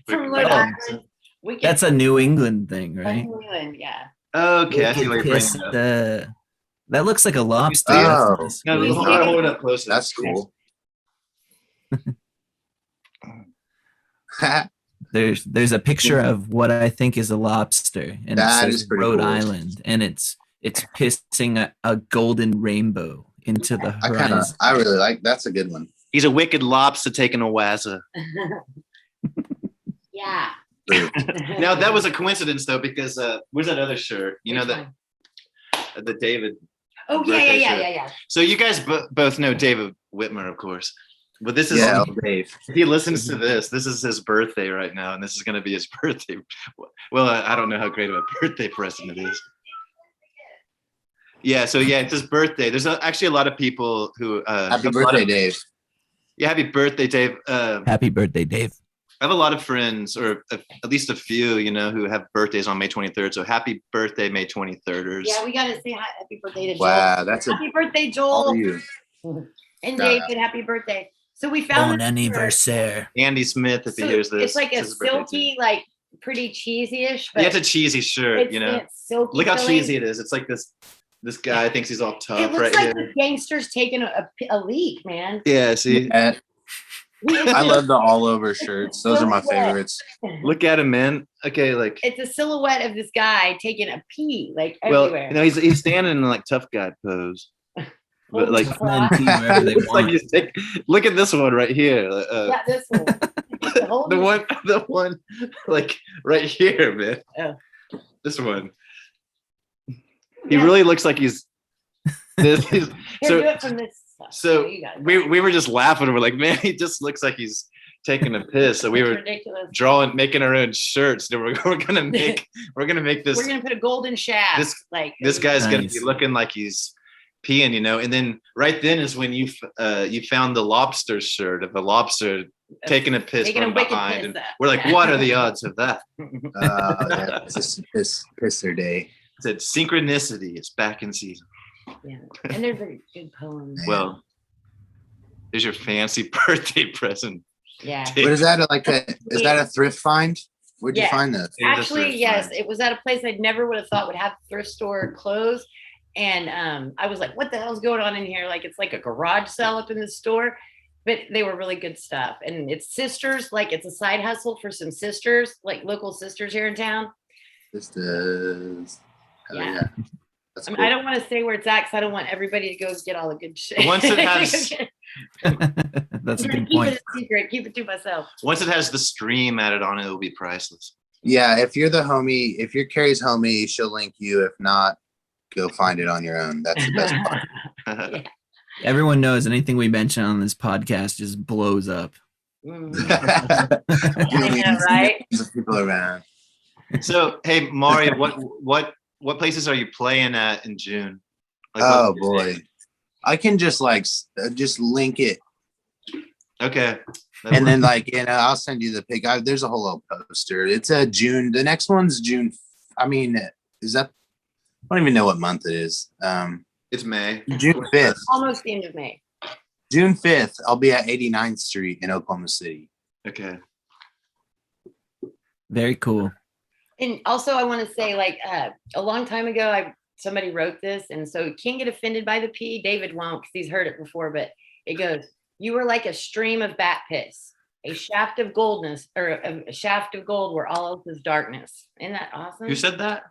from Rhode Island. Wicked That's a New England thing, right? New England, yeah. Okay, I see what Wicked you're piss, bringing up. that looks like a lobster. Oh. That's No, crazy. hold it up closer. That's cool. There's a picture of what I think is a lobster, and That it is says pretty Rhode cool. Island, and it's pissing a golden rainbow into the horizon. I really like that's a good one. He's a wicked lobster taking a wazza. Yeah. Now that was a coincidence though, because where's that other shirt? You know Which that one? the David. Oh birthday shirt. yeah. So you guys both know David Whitmer, of course. But this is Dave. he listens to this. This is his birthday right now, and this is going to be his birthday. Well, I don't know how great of a birthday present it is. Yeah, so yeah, it's his birthday. There's actually a lot of people who. Happy birthday, Dave. Yeah, happy birthday, Dave. Happy birthday, Dave. I have a lot of friends, or at least a few, you know, who have birthdays on May 23rd. So happy birthday, May 23rders. Yeah, we gotta say happy birthday to Joel. Wow, that's Happy birthday, all Joel. you. And Shout David, happy birthday. So we found Bon this shirt. anniversaire. Andy Smith, if he So hears this. it's like a it's his birthday, too. silky, like pretty cheesy-ish. But Yeah, it's a cheesy shirt, it's, you know. it's silky. Look how filling. cheesy it is. It's like this guy thinks he's all tough It looks right like here. the gangsters taking a leak, man. Yeah, see. I love the all over shirts. Those are my favorites. Look at him, man. Okay, like It's a silhouette of this guy taking a pee, like well, everywhere. you know, he's standing in like tough guy pose. But like Men pee wherever they looks like want. he's look at this one right here. yeah, this one. the one like right here, man. Oh. This one. He Yeah. really looks like he's this. Here, So do it from this side. so You got it. we were just laughing. We're like, man, he just looks like he's taking a piss. So we It's were ridiculous. making our own shirts. We're gonna make this. We're gonna put a golden shaft. This guy's gonna Nice. be looking like he's peeing, you know. And then right then is when you found the lobster shirt of a lobster taking a piss Taking a from wicked behind, piss and up. we're like, what are the odds of that? Yeah, it's just pisser day. It said synchronicity. It's back in season. Yeah. And there's a good poem. Well, there's your fancy birthday present. Yeah. What is that? Is that a thrift find? Where'd you Yeah. find that? It is a Actually, thrift yes, find. it was at a place I never would have thought would have a thrift store closed. And I was like, what the hell's going on in here? Like, it's like a garage sale up in the store, but they were really good stuff. And it's sisters, like it's a side hustle for some sisters, like local sisters here in town. This does. Hell Yeah. yeah. That's I mean, cool. I don't want to say where it's at because I don't want everybody to go get all the good shit. Once it has- That's a good keep point. it a secret, keep it to myself. Once it has the stream added on it, it'll be priceless. Yeah, if you're the homie, if you're Keri's homie, she'll link you. If not, go find it on your own. That's the best part. Everyone knows anything we mention on this podcast just blows up. Mm. Millions and right? millions of people around. So, hey, Mario, what places are you playing at in June? Like, Oh what- boy, I can just just link it, Okay. and then I'll send you the pic. There's a whole little poster. It's June. The next one's June. I mean, is that? I don't even know what month it is. It's May. June 5th. Almost the end of May. June 5th. I'll be at 89th Street in Oklahoma City. Okay. Very cool. And also, I want to say, like, a long time ago, somebody wrote this, and so can't get offended by the pee. David won't because he's heard it before, but it goes, "You were like a stream of bat piss." a shaft of goldness, or a shaft of gold where all else is darkness. Isn't that awesome? Who said that?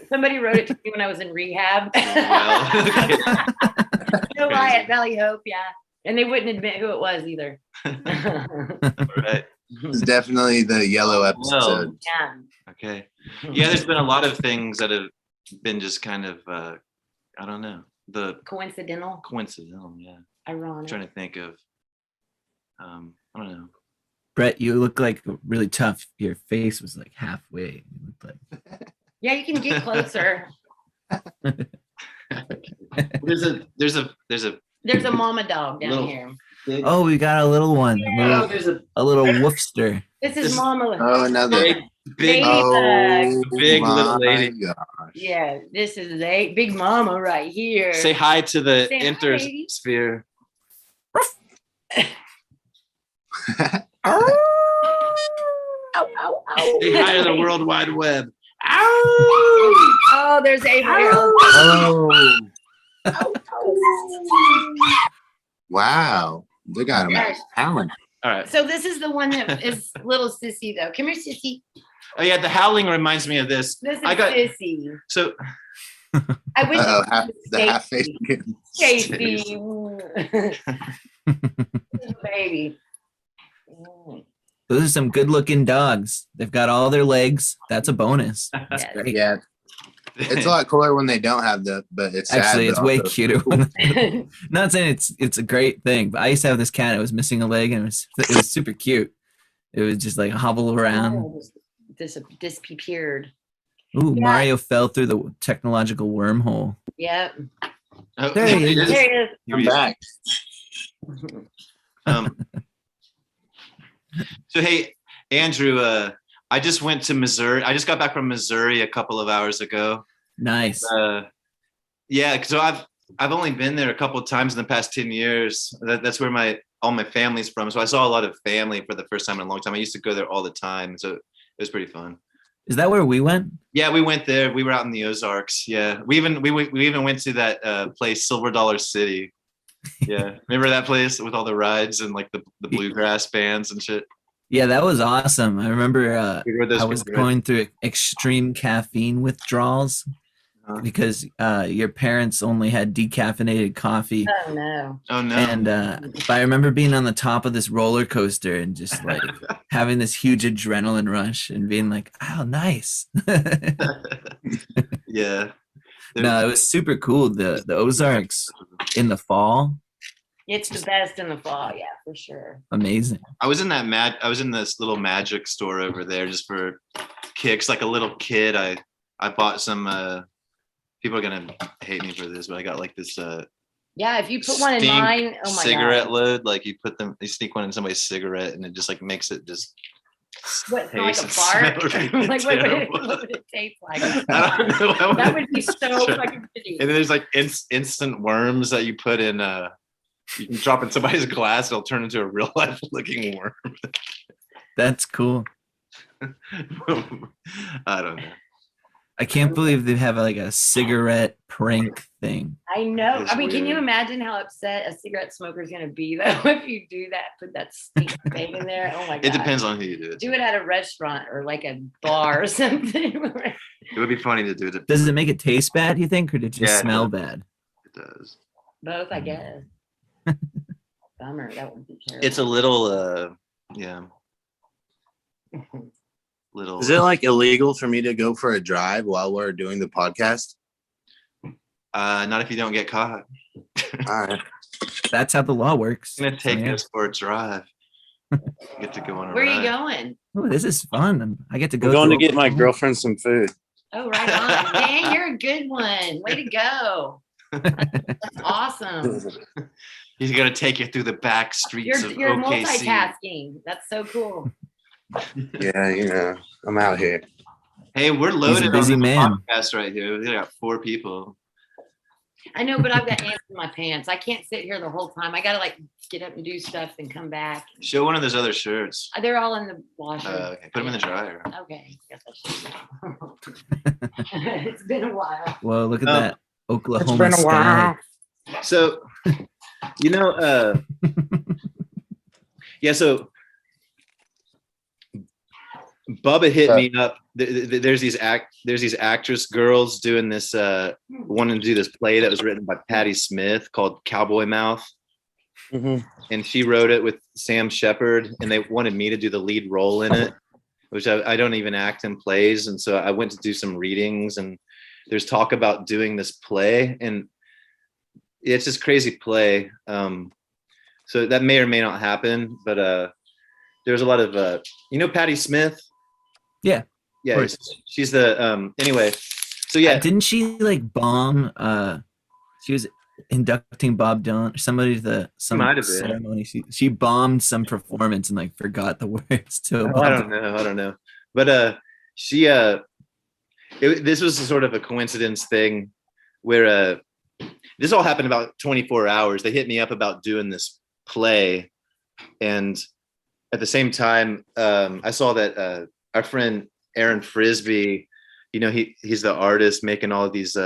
Somebody wrote it to me when I was in rehab. Well, okay. No lie at Valley Hope, yeah. And they wouldn't admit who it was either. Right. It's definitely the yellow episode. Yeah. Okay. Yeah, there's been a lot of things that have been just kind of, I don't know, the Coincidental, coincidental. Yeah. I'm ironic. trying to think of, I don't know. Brett, you look like really tough. Your face was like halfway. You looked like... Yeah, you can get closer. There's a mama dog down Little- here. Oh, we got a little one. Yeah. A little woofster. This is This- mama. Oh, another. big, big, Oh, big little my lady. gosh. Yeah, this is a big mama right here. Say hi to the Say hi, baby. intersphere. Ow, ow, ow. Say hi to the World Wide Web. Oh, there's Abraham. Oh, wow. They got him Yes. howling. All right. So this is the one that is little Sissy though. Come here, Sissy. Oh yeah, the howling reminds me of this. This is I got Sissy. so I wish Uh-oh, it was the half face. Stacy. Baby. Those are some good looking dogs. They've got all their legs. That's a bonus. That's Yes. great. Yeah, it's a lot cooler when they don't have the, but it's sad, Actually, but it's way also- cuter. Not saying it's a great thing, but I used to have this cat. It was missing a leg, and it was super cute. It was just like hobble around. Disappeared. Ooh, Yeah. Mario fell through the technological wormhole. Yep. oh, There he is. There he is. I'm back. Um, so hey, Andrew, I just went to Missouri. I just got back from Missouri a couple of hours ago. Nice. Yeah, so I've only been there a couple of times in the past 10 years. That's where all my family's from. So I saw a lot of family for the first time in a long time. I used to go there all the time, so it was pretty fun. Is that where we went? Yeah, we went there. We were out in the Ozarks. Yeah, we even went to that place, Silver Dollar City. Yeah, remember that place with all the rides and like the bluegrass bands and shit. Yeah, that was awesome. I remember We rode those I was people, right? going through extreme caffeine withdrawals Uh-huh. because your parents only had decaffeinated coffee. Oh no. Oh no! And but I remember being on the top of this roller coaster and just like having this huge adrenaline rush and being like, "Oh, nice." Yeah. No, it was super cool. The Ozarks in the fall, It's the best in the fall, yeah, for sure. amazing. I was in this little magic store over there just for kicks. Like a little kid, I bought some. People are gonna hate me for this, but I got like this Yeah, if you put one in stink mine, oh my cigarette god. load. Like you sneak one in somebody's cigarette, and it just like makes it just. What, like a taste and fart? smell really Like terrible. what would it taste like? I don't know. That would be so fucking pretty. And then there's like instant worms that you put in. You can drop in somebody's glass; it'll turn into a real life looking worm. That's cool. I don't know. I can't believe they have like a cigarette prank thing. I know. It's I mean, can you weird. imagine how upset a cigarette smoker is going to be though if you do that? Put that stink thing in there. Oh my god. It depends on who you do it. Do it at a restaurant or like a bar or something. It would be funny to do it. Does it make it taste bad, you think, or did it just Yeah, it smell does. bad? It does. Both, I guess. Bummer. That would be terrible. It's a little, yeah, little. Is it like illegal for me to go for a drive while we're doing the podcast? Not if you don't get caught. All right. That's how the law works. I'm gonna take So, yeah. us for a drive. You get to go on a Where are you ride. going? Oh, this is fun. I get to go. I'm going to through get my girlfriend some food. Oh, right on. Dang, you're a good one. Way to go. That's awesome. He's gonna take you through the back streets of You're OKC. multitasking. That's so cool. Yeah, you know, I'm out here. Hey, we're loaded busy on the man. podcast right here. We got 4 people. I know, but I've got ants in my pants. I can't sit here the whole time. I gotta like get up and do stuff and come back. Show one of those other shirts. They're all in the washer. Okay, put them in the dryer. Okay. Guess I should. It's been a while. Whoa, look at Oh. that Oklahoma sky. So, you know, yeah. So Bubba hit me up. There's these actress girls doing this, wanting to do this play that was written by Patti Smith called Cowboy Mouth. And she wrote it with Sam Shepard, and they wanted me to do the lead role in it, which I don't even act in plays. And so I went to do some readings, and there's talk about doing this play, and it's this crazy play. So that may or may not happen, but there's a lot of Patti Smith. Yeah, she's the anyway. So yeah, didn't she like bomb? She was inducting Bob Dylan or somebody to some ceremony. She bombed some performance and like forgot the words to it. I don't know. But this was sort of a coincidence thing where this all happened about 24 hours. They hit me up about doing this play, and at the same time, I saw that our friend Aaron Frisbee, he's the artist making all of these.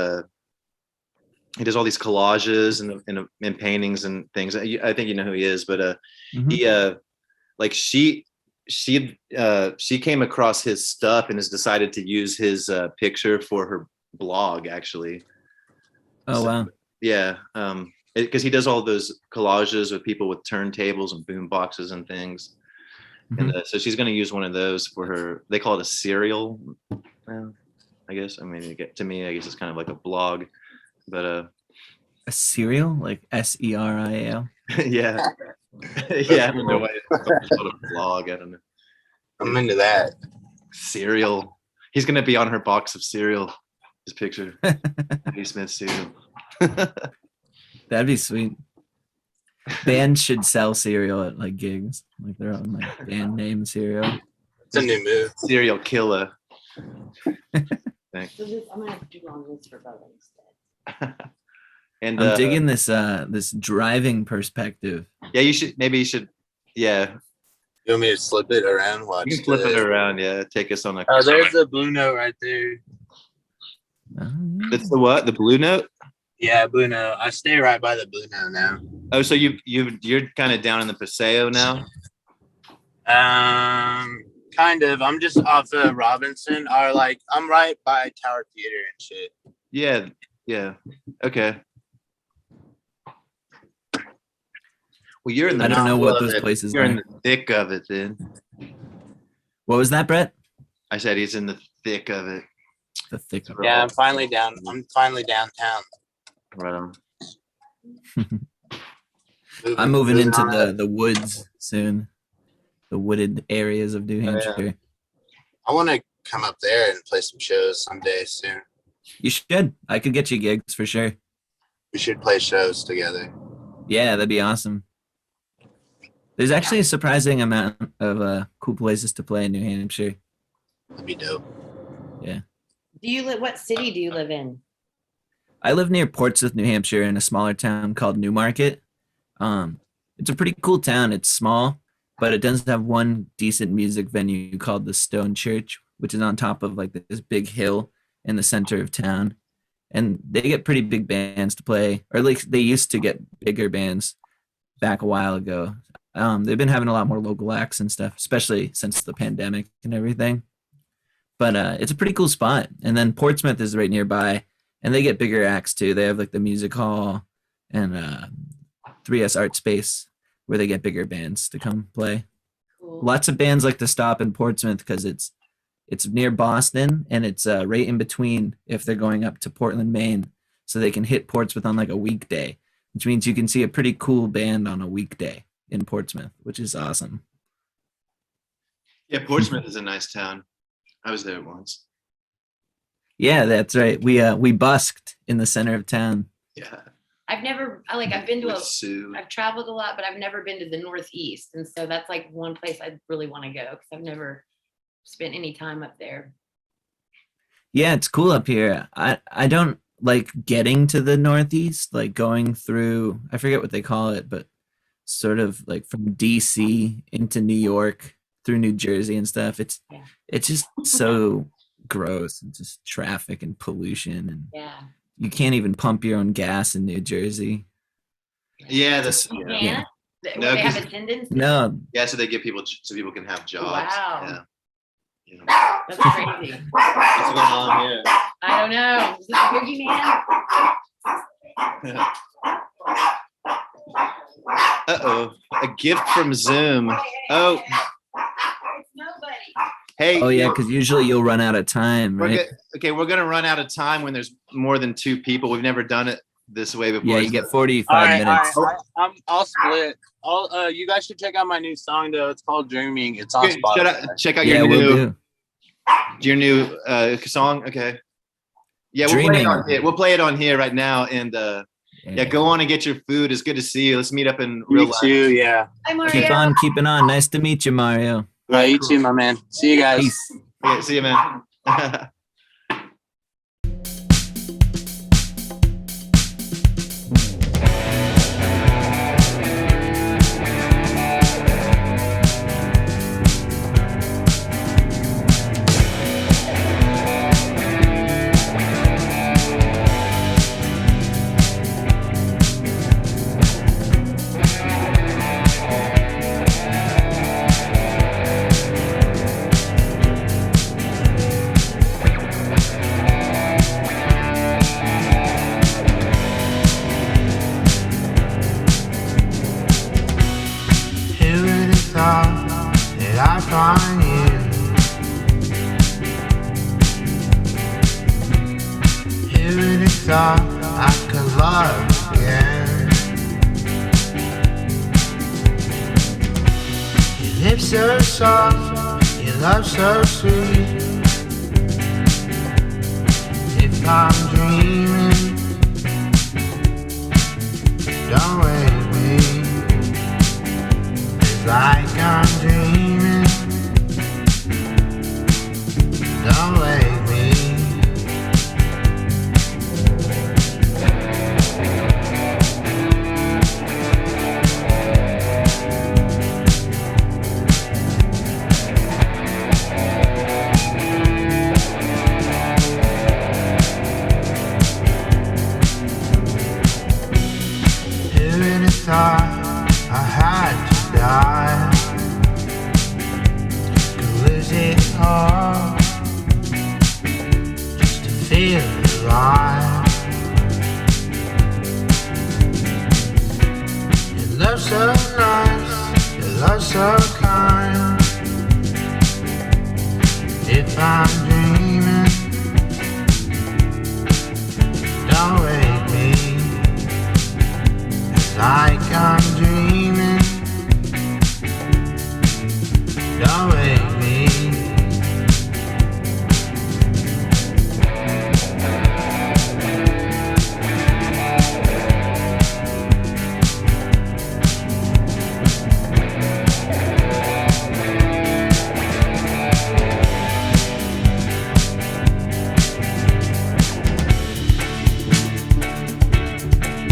He does all these collages and paintings and things. I think you know who he is, but she came across his stuff and has decided to use his picture for her blog, actually. Oh, wow. Yeah. Because he does all those collages with people with turntables and boom boxes and things. And so she's going to use one of those for her. They call it a serial. I guess. I mean, to me, I guess it's kind of like a blog, but a serial, like SERIAL. Yeah. Yeah. I don't know why it's called a blog. I don't know. I'm into that. Cereal. He's going to be on her box of cereal. His picture. Patti Smith cereal. That'd be sweet. Bands should sell cereal at like gigs, like their own like band name cereal. It's a new move. Serial killer. Thanks. So I'm gonna have to do long list for Bubba instead. And I'm digging this this driving perspective. Yeah, you should. Yeah. You want me to slip it around? Watch. You can flip it around. Yeah, take us on a. Oh, there's the blue note right there. It's the what? The blue note? Yeah, blue note. I stay right by the blue note now. Oh, so you're kind of down in the Paseo now? Kind of. I'm just off of Robinson, or like I'm right by Tower Theater and shit. Yeah. Yeah. Okay. Well, you're in the. I don't know what those places You're are. in the thick of it, then. What was that, Brett? I said he's in the thick of it. The thick of it. Yeah, I'm finally downtown. Right on. I'm moving into the woods soon. The wooded areas of New Hampshire. Yeah. I want to come up there and play some shows someday soon. You should. I could get you gigs for sure. We should play shows together. Yeah, that'd be awesome. There's actually a surprising amount of cool places to play in New Hampshire. That'd be dope. Yeah. What city do you live in? I live near Portsmouth, New Hampshire, in a smaller town called Newmarket. It's a pretty cool town. It's small, but it does have one decent music venue called the Stone Church, which is on top of like this big hill in the center of town. And they get pretty big bands to play, or at least they used to get bigger bands back a while ago. They've been having a lot more local acts and stuff, especially since the pandemic and everything. But it's a pretty cool spot. And then Portsmouth is right nearby, and they get bigger acts too. They have like the music hall and 3S Art Space where they get bigger bands to come play. Cool. Lots of bands like to stop in Portsmouth because it's near Boston, and it's right in between if they're going up to Portland, Maine. So they can hit Portsmouth on like a weekday, which means you can see a pretty cool band on a weekday in Portsmouth, which is awesome. Yeah, Portsmouth is a nice town. I was there once. Yeah, that's right. We busked in the center of town. Yeah. I've been to I've traveled a lot, but I've never been to the Northeast. And so that's like one place I really want to go because I've never spent any time up there. Yeah, it's cool up here. I don't like getting to the Northeast, like going through, I forget what they call it, but sort of like from DC into New York through New Jersey and stuff. It's just so gross, and just traffic and pollution, and you can't even pump your own gas in New Jersey. Yeah, Yeah. No, they have attendance. No. Yeah, so they give people so people can have jobs. Wow. Yeah. That's crazy. What's going on here? I don't know. Is this a boogeyman? Uh-oh. A gift from Zoom. Oh. It's nobody. Hey. Oh yeah, because usually you'll run out of time, right? We're gonna run out of time when there's more than 2 people. We've never done it this way before. Yeah, you get 45 minutes. I'll split. You guys should check out my new song though. It's called Dreaming. It's on Spotify. Check out Yeah, your new song. Okay. Yeah, we'll play it on here right now. And yeah, go on and get your food. It's good to see you. Let's meet up in real life. You too, yeah. Hi, Mario. Keep on keeping on. Nice to meet you, Mario. All right, you too, my man. See you guys. Peace. Okay, see you, man. So sweet. If I'm dreaming, don't wake me. It's like I'm dreaming. Don't wake me. Thought I had to die, could lose it all just to feel alive. Your love's so nice, your love's so kind. If I'm dreaming, don't wake me. Like I'm dreaming, don't wake me.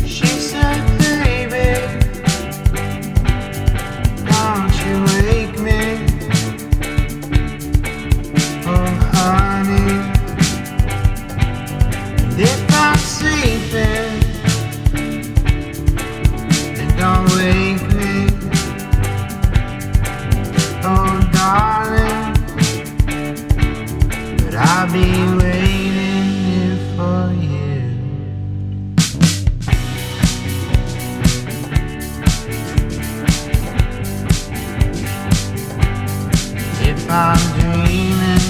She said, I'll be waiting here for you. If I'm dreaming,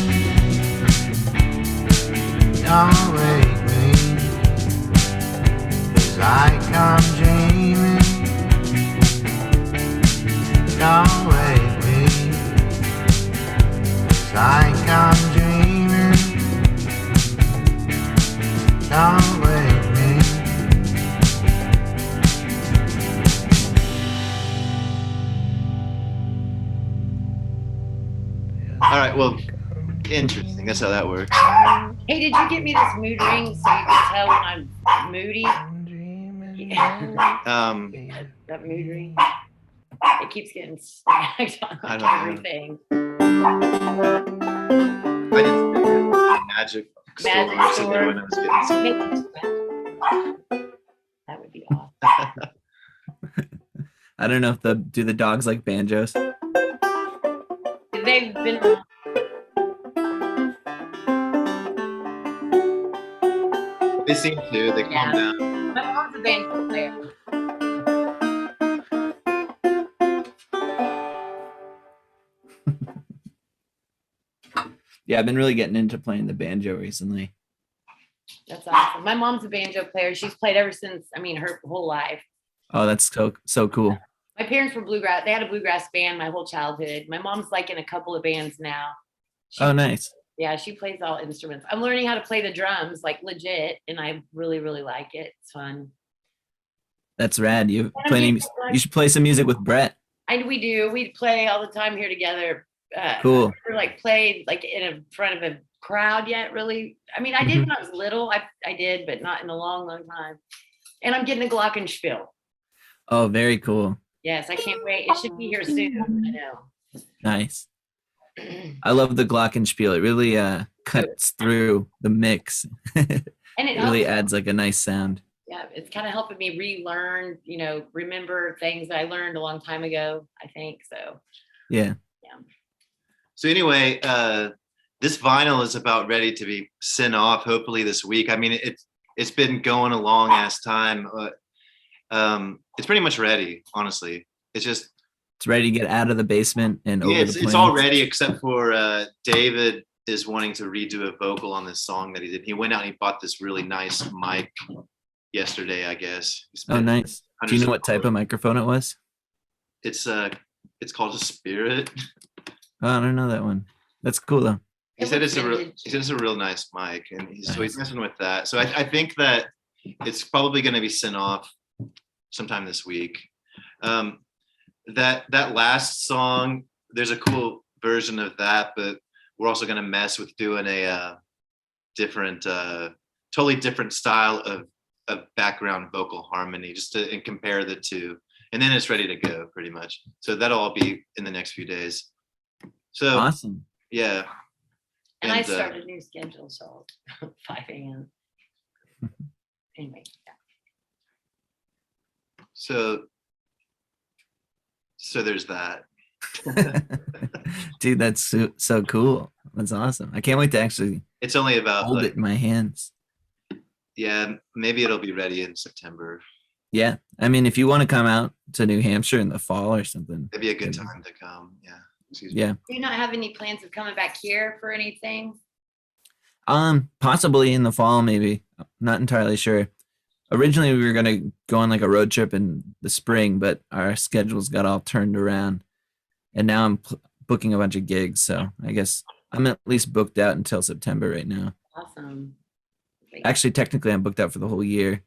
don't wake me. 'Cause like I'm dreaming, don't wake me. 'Cause like I'm dreaming, don't wake me. All right, well, interesting. That's how that works. Hey, did you get me this mood ring so you can tell when I'm moody? That mood ring. It keeps getting snagged on I don't know. everything. I didn't think it. Magic store Magic or something store. when I was getting some. That would be awesome. I don't know if do the dogs like banjos. They've been They seem to. They calm Yeah. down. My mom's a banjo player. Yeah, I've been really getting into playing the banjo recently. That's awesome. My mom's a banjo player. She's played ever since, I mean, her whole life. Oh, that's so cool. My parents were bluegrass. They had a bluegrass band my whole childhood. My mom's like in a couple of bands now. Oh, nice. Yeah, she plays all instruments. I'm learning how to play the drums, like legit, and I really, really like it. It's fun. That's rad. You should play some music with Brett. And we do. We play all the time here together. Cool. We're like played like in front of a crowd yet, really. I mean, I did when I was little. I did, but not in a long, long time. And I'm getting a glockenspiel. Oh, very cool. Yes, I can't wait. It should be here soon. I know. Nice. I love the glockenspiel. It really cuts through the mix. And it really helps. adds like a nice sound. Yeah, it's kind of helping me relearn, remember things that I learned a long time ago, I think. So Yeah. So anyway, this vinyl is about ready to be sent off, hopefully this week. I mean, it's been going a long ass time. It's pretty much ready, honestly. It's ready to get out of the basement and over the it's plains. all ready except for David is wanting to redo a vocal on this song that he did. He went out and he bought this really nice mic yesterday, I guess. Oh, nice. Do you know what type of microphone it was? It's called a Spirit. Oh, I don't know that one. That's cool though. He said it's a real nice mic, and he's messing with that. So I think that it's probably going to be sent off sometime this week. That last song, there's a cool version of that, but we're also going to mess with doing a different, totally different style of background vocal harmony, just to compare the two, and then it's ready to go pretty much. So that'll all be in the next few days. So awesome. Yeah. And I started a new schedule, so 5 a.m. Anyway, yeah. So there's that. Dude, that's so cool. That's awesome. I can't wait to actually It's only about hold it in my hands. Yeah, maybe it'll be ready in September. Yeah. I mean, if you want to come out to New Hampshire in the fall or something. It'd be a good time to come. Yeah. Excuse me. Yeah. Do you not have any plans of coming back here for anything? Possibly in the fall, maybe. Not entirely sure. Originally, we were going to go on like a road trip in the spring, but our schedules got all turned around. And now I'm booking a bunch of gigs. So I guess I'm at least booked out until September right now. Awesome. Actually, technically, I'm booked out for the whole year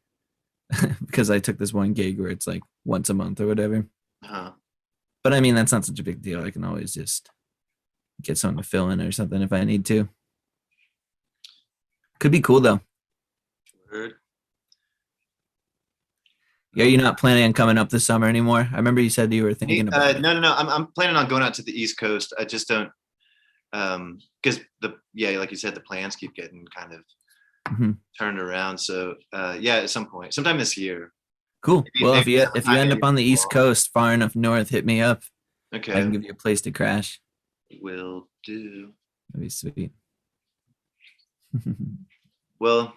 because I took this one gig where it's like once a month or whatever. Uh-huh. But I mean, that's not such a big deal. I can always just get someone to fill in or something if I need to. Could be cool though. Word. Yeah, you're not planning on coming up this summer anymore? I remember you said you were thinking about it. No. I'm planning on going out to the East Coast. I just don't, because like you said, the plans keep getting kind of turned around. So at some point, sometime this year. Cool. Maybe, Well, if you end up on the East Coast, far enough north, hit me up. Okay. I can give you a place to crash. Will do. That'd be sweet. Well,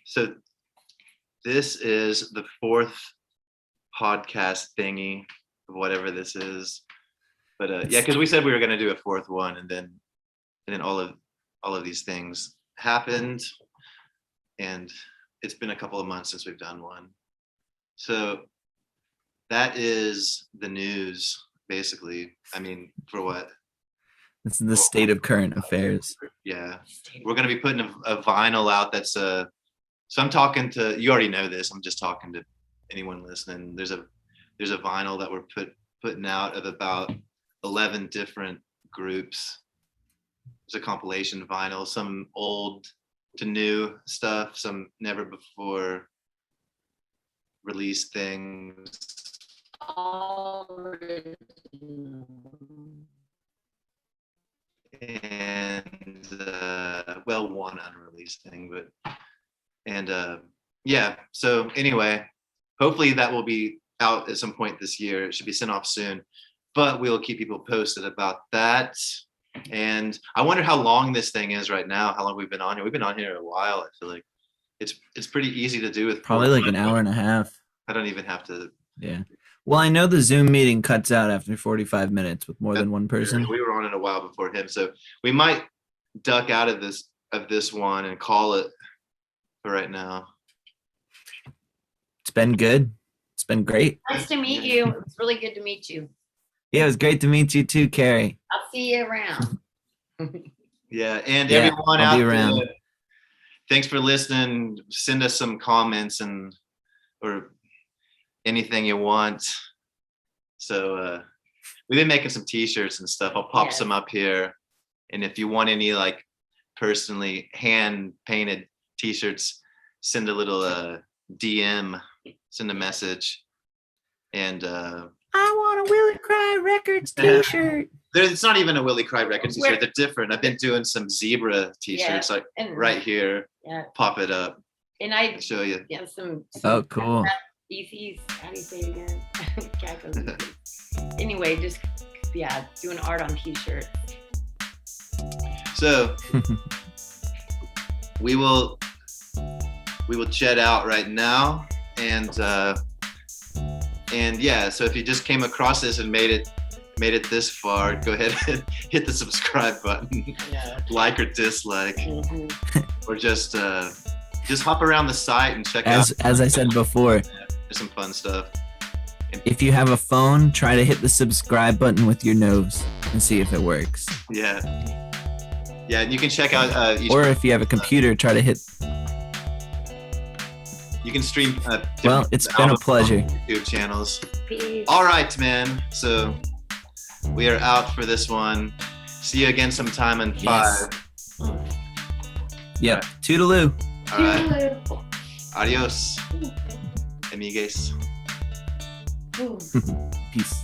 so this is the 4th podcast thingy of whatever this is. But because we said we were going to do a 4th one, and then all of these things happened, and it's been a couple of months since we've done one. So that is the news, basically. I mean, for what? This is the state of current affairs. Yeah, we're going to be putting a vinyl out that's so I'm talking to, you already know this, I'm just talking to anyone listening. There's a vinyl that we're putting out of about 11 different groups. It's a compilation vinyl, some old to new stuff, some never before released things. And one unreleased thing, so anyway, hopefully that will be out at some point this year. It should be sent off soon, but we'll keep people posted about that. And I wonder how long this thing is right now, how long we've been on here. We've been on here a while, I feel like. it's pretty easy to do with Probably like an hour and a half. I don't even have to. Yeah. Well, I know the Zoom meeting cuts out after 45 minutes with more than one person. We were on it a while before him, so we might duck out of this one and call it for right now. It's been good. It's been great. Nice to meet you. It's really good to meet you. Yeah, it was great to meet you too, Keri. I'll see you around. Yeah, and Yeah, everyone I'll out be around. there, thanks for listening. Send us some comments or anything you want. So we've been making some t-shirts and stuff. I'll pop some up here. And if you want any like personally hand painted t-shirts, send a little DM, send a message. And I want a Willie Cry Records t-shirt. it's not even a Willie Cry Records t-shirt. They're different. I've been doing some zebra t-shirts like right here. Yeah. Pop it up. And I show you. Yeah, some Oh, cool. DC's, how do you say it again? Anyway, just doing art on t-shirts. So we will chat out right now, and yeah, so if you just came across this and made it this far, go ahead and hit the subscribe button. Like or dislike. Or just hop around the site and check out. As I said before, there's some fun stuff. If you have a phone, try to hit the subscribe button with your nose and see if it works. Yeah, and you can check out or if you have a computer, try to hit. You can stream well, it's been a pleasure. YouTube channels. Peace. All right, man, so we are out for this one. See you again sometime in 5. Yep. Toodaloo. All right. Adios, amigues. Peace.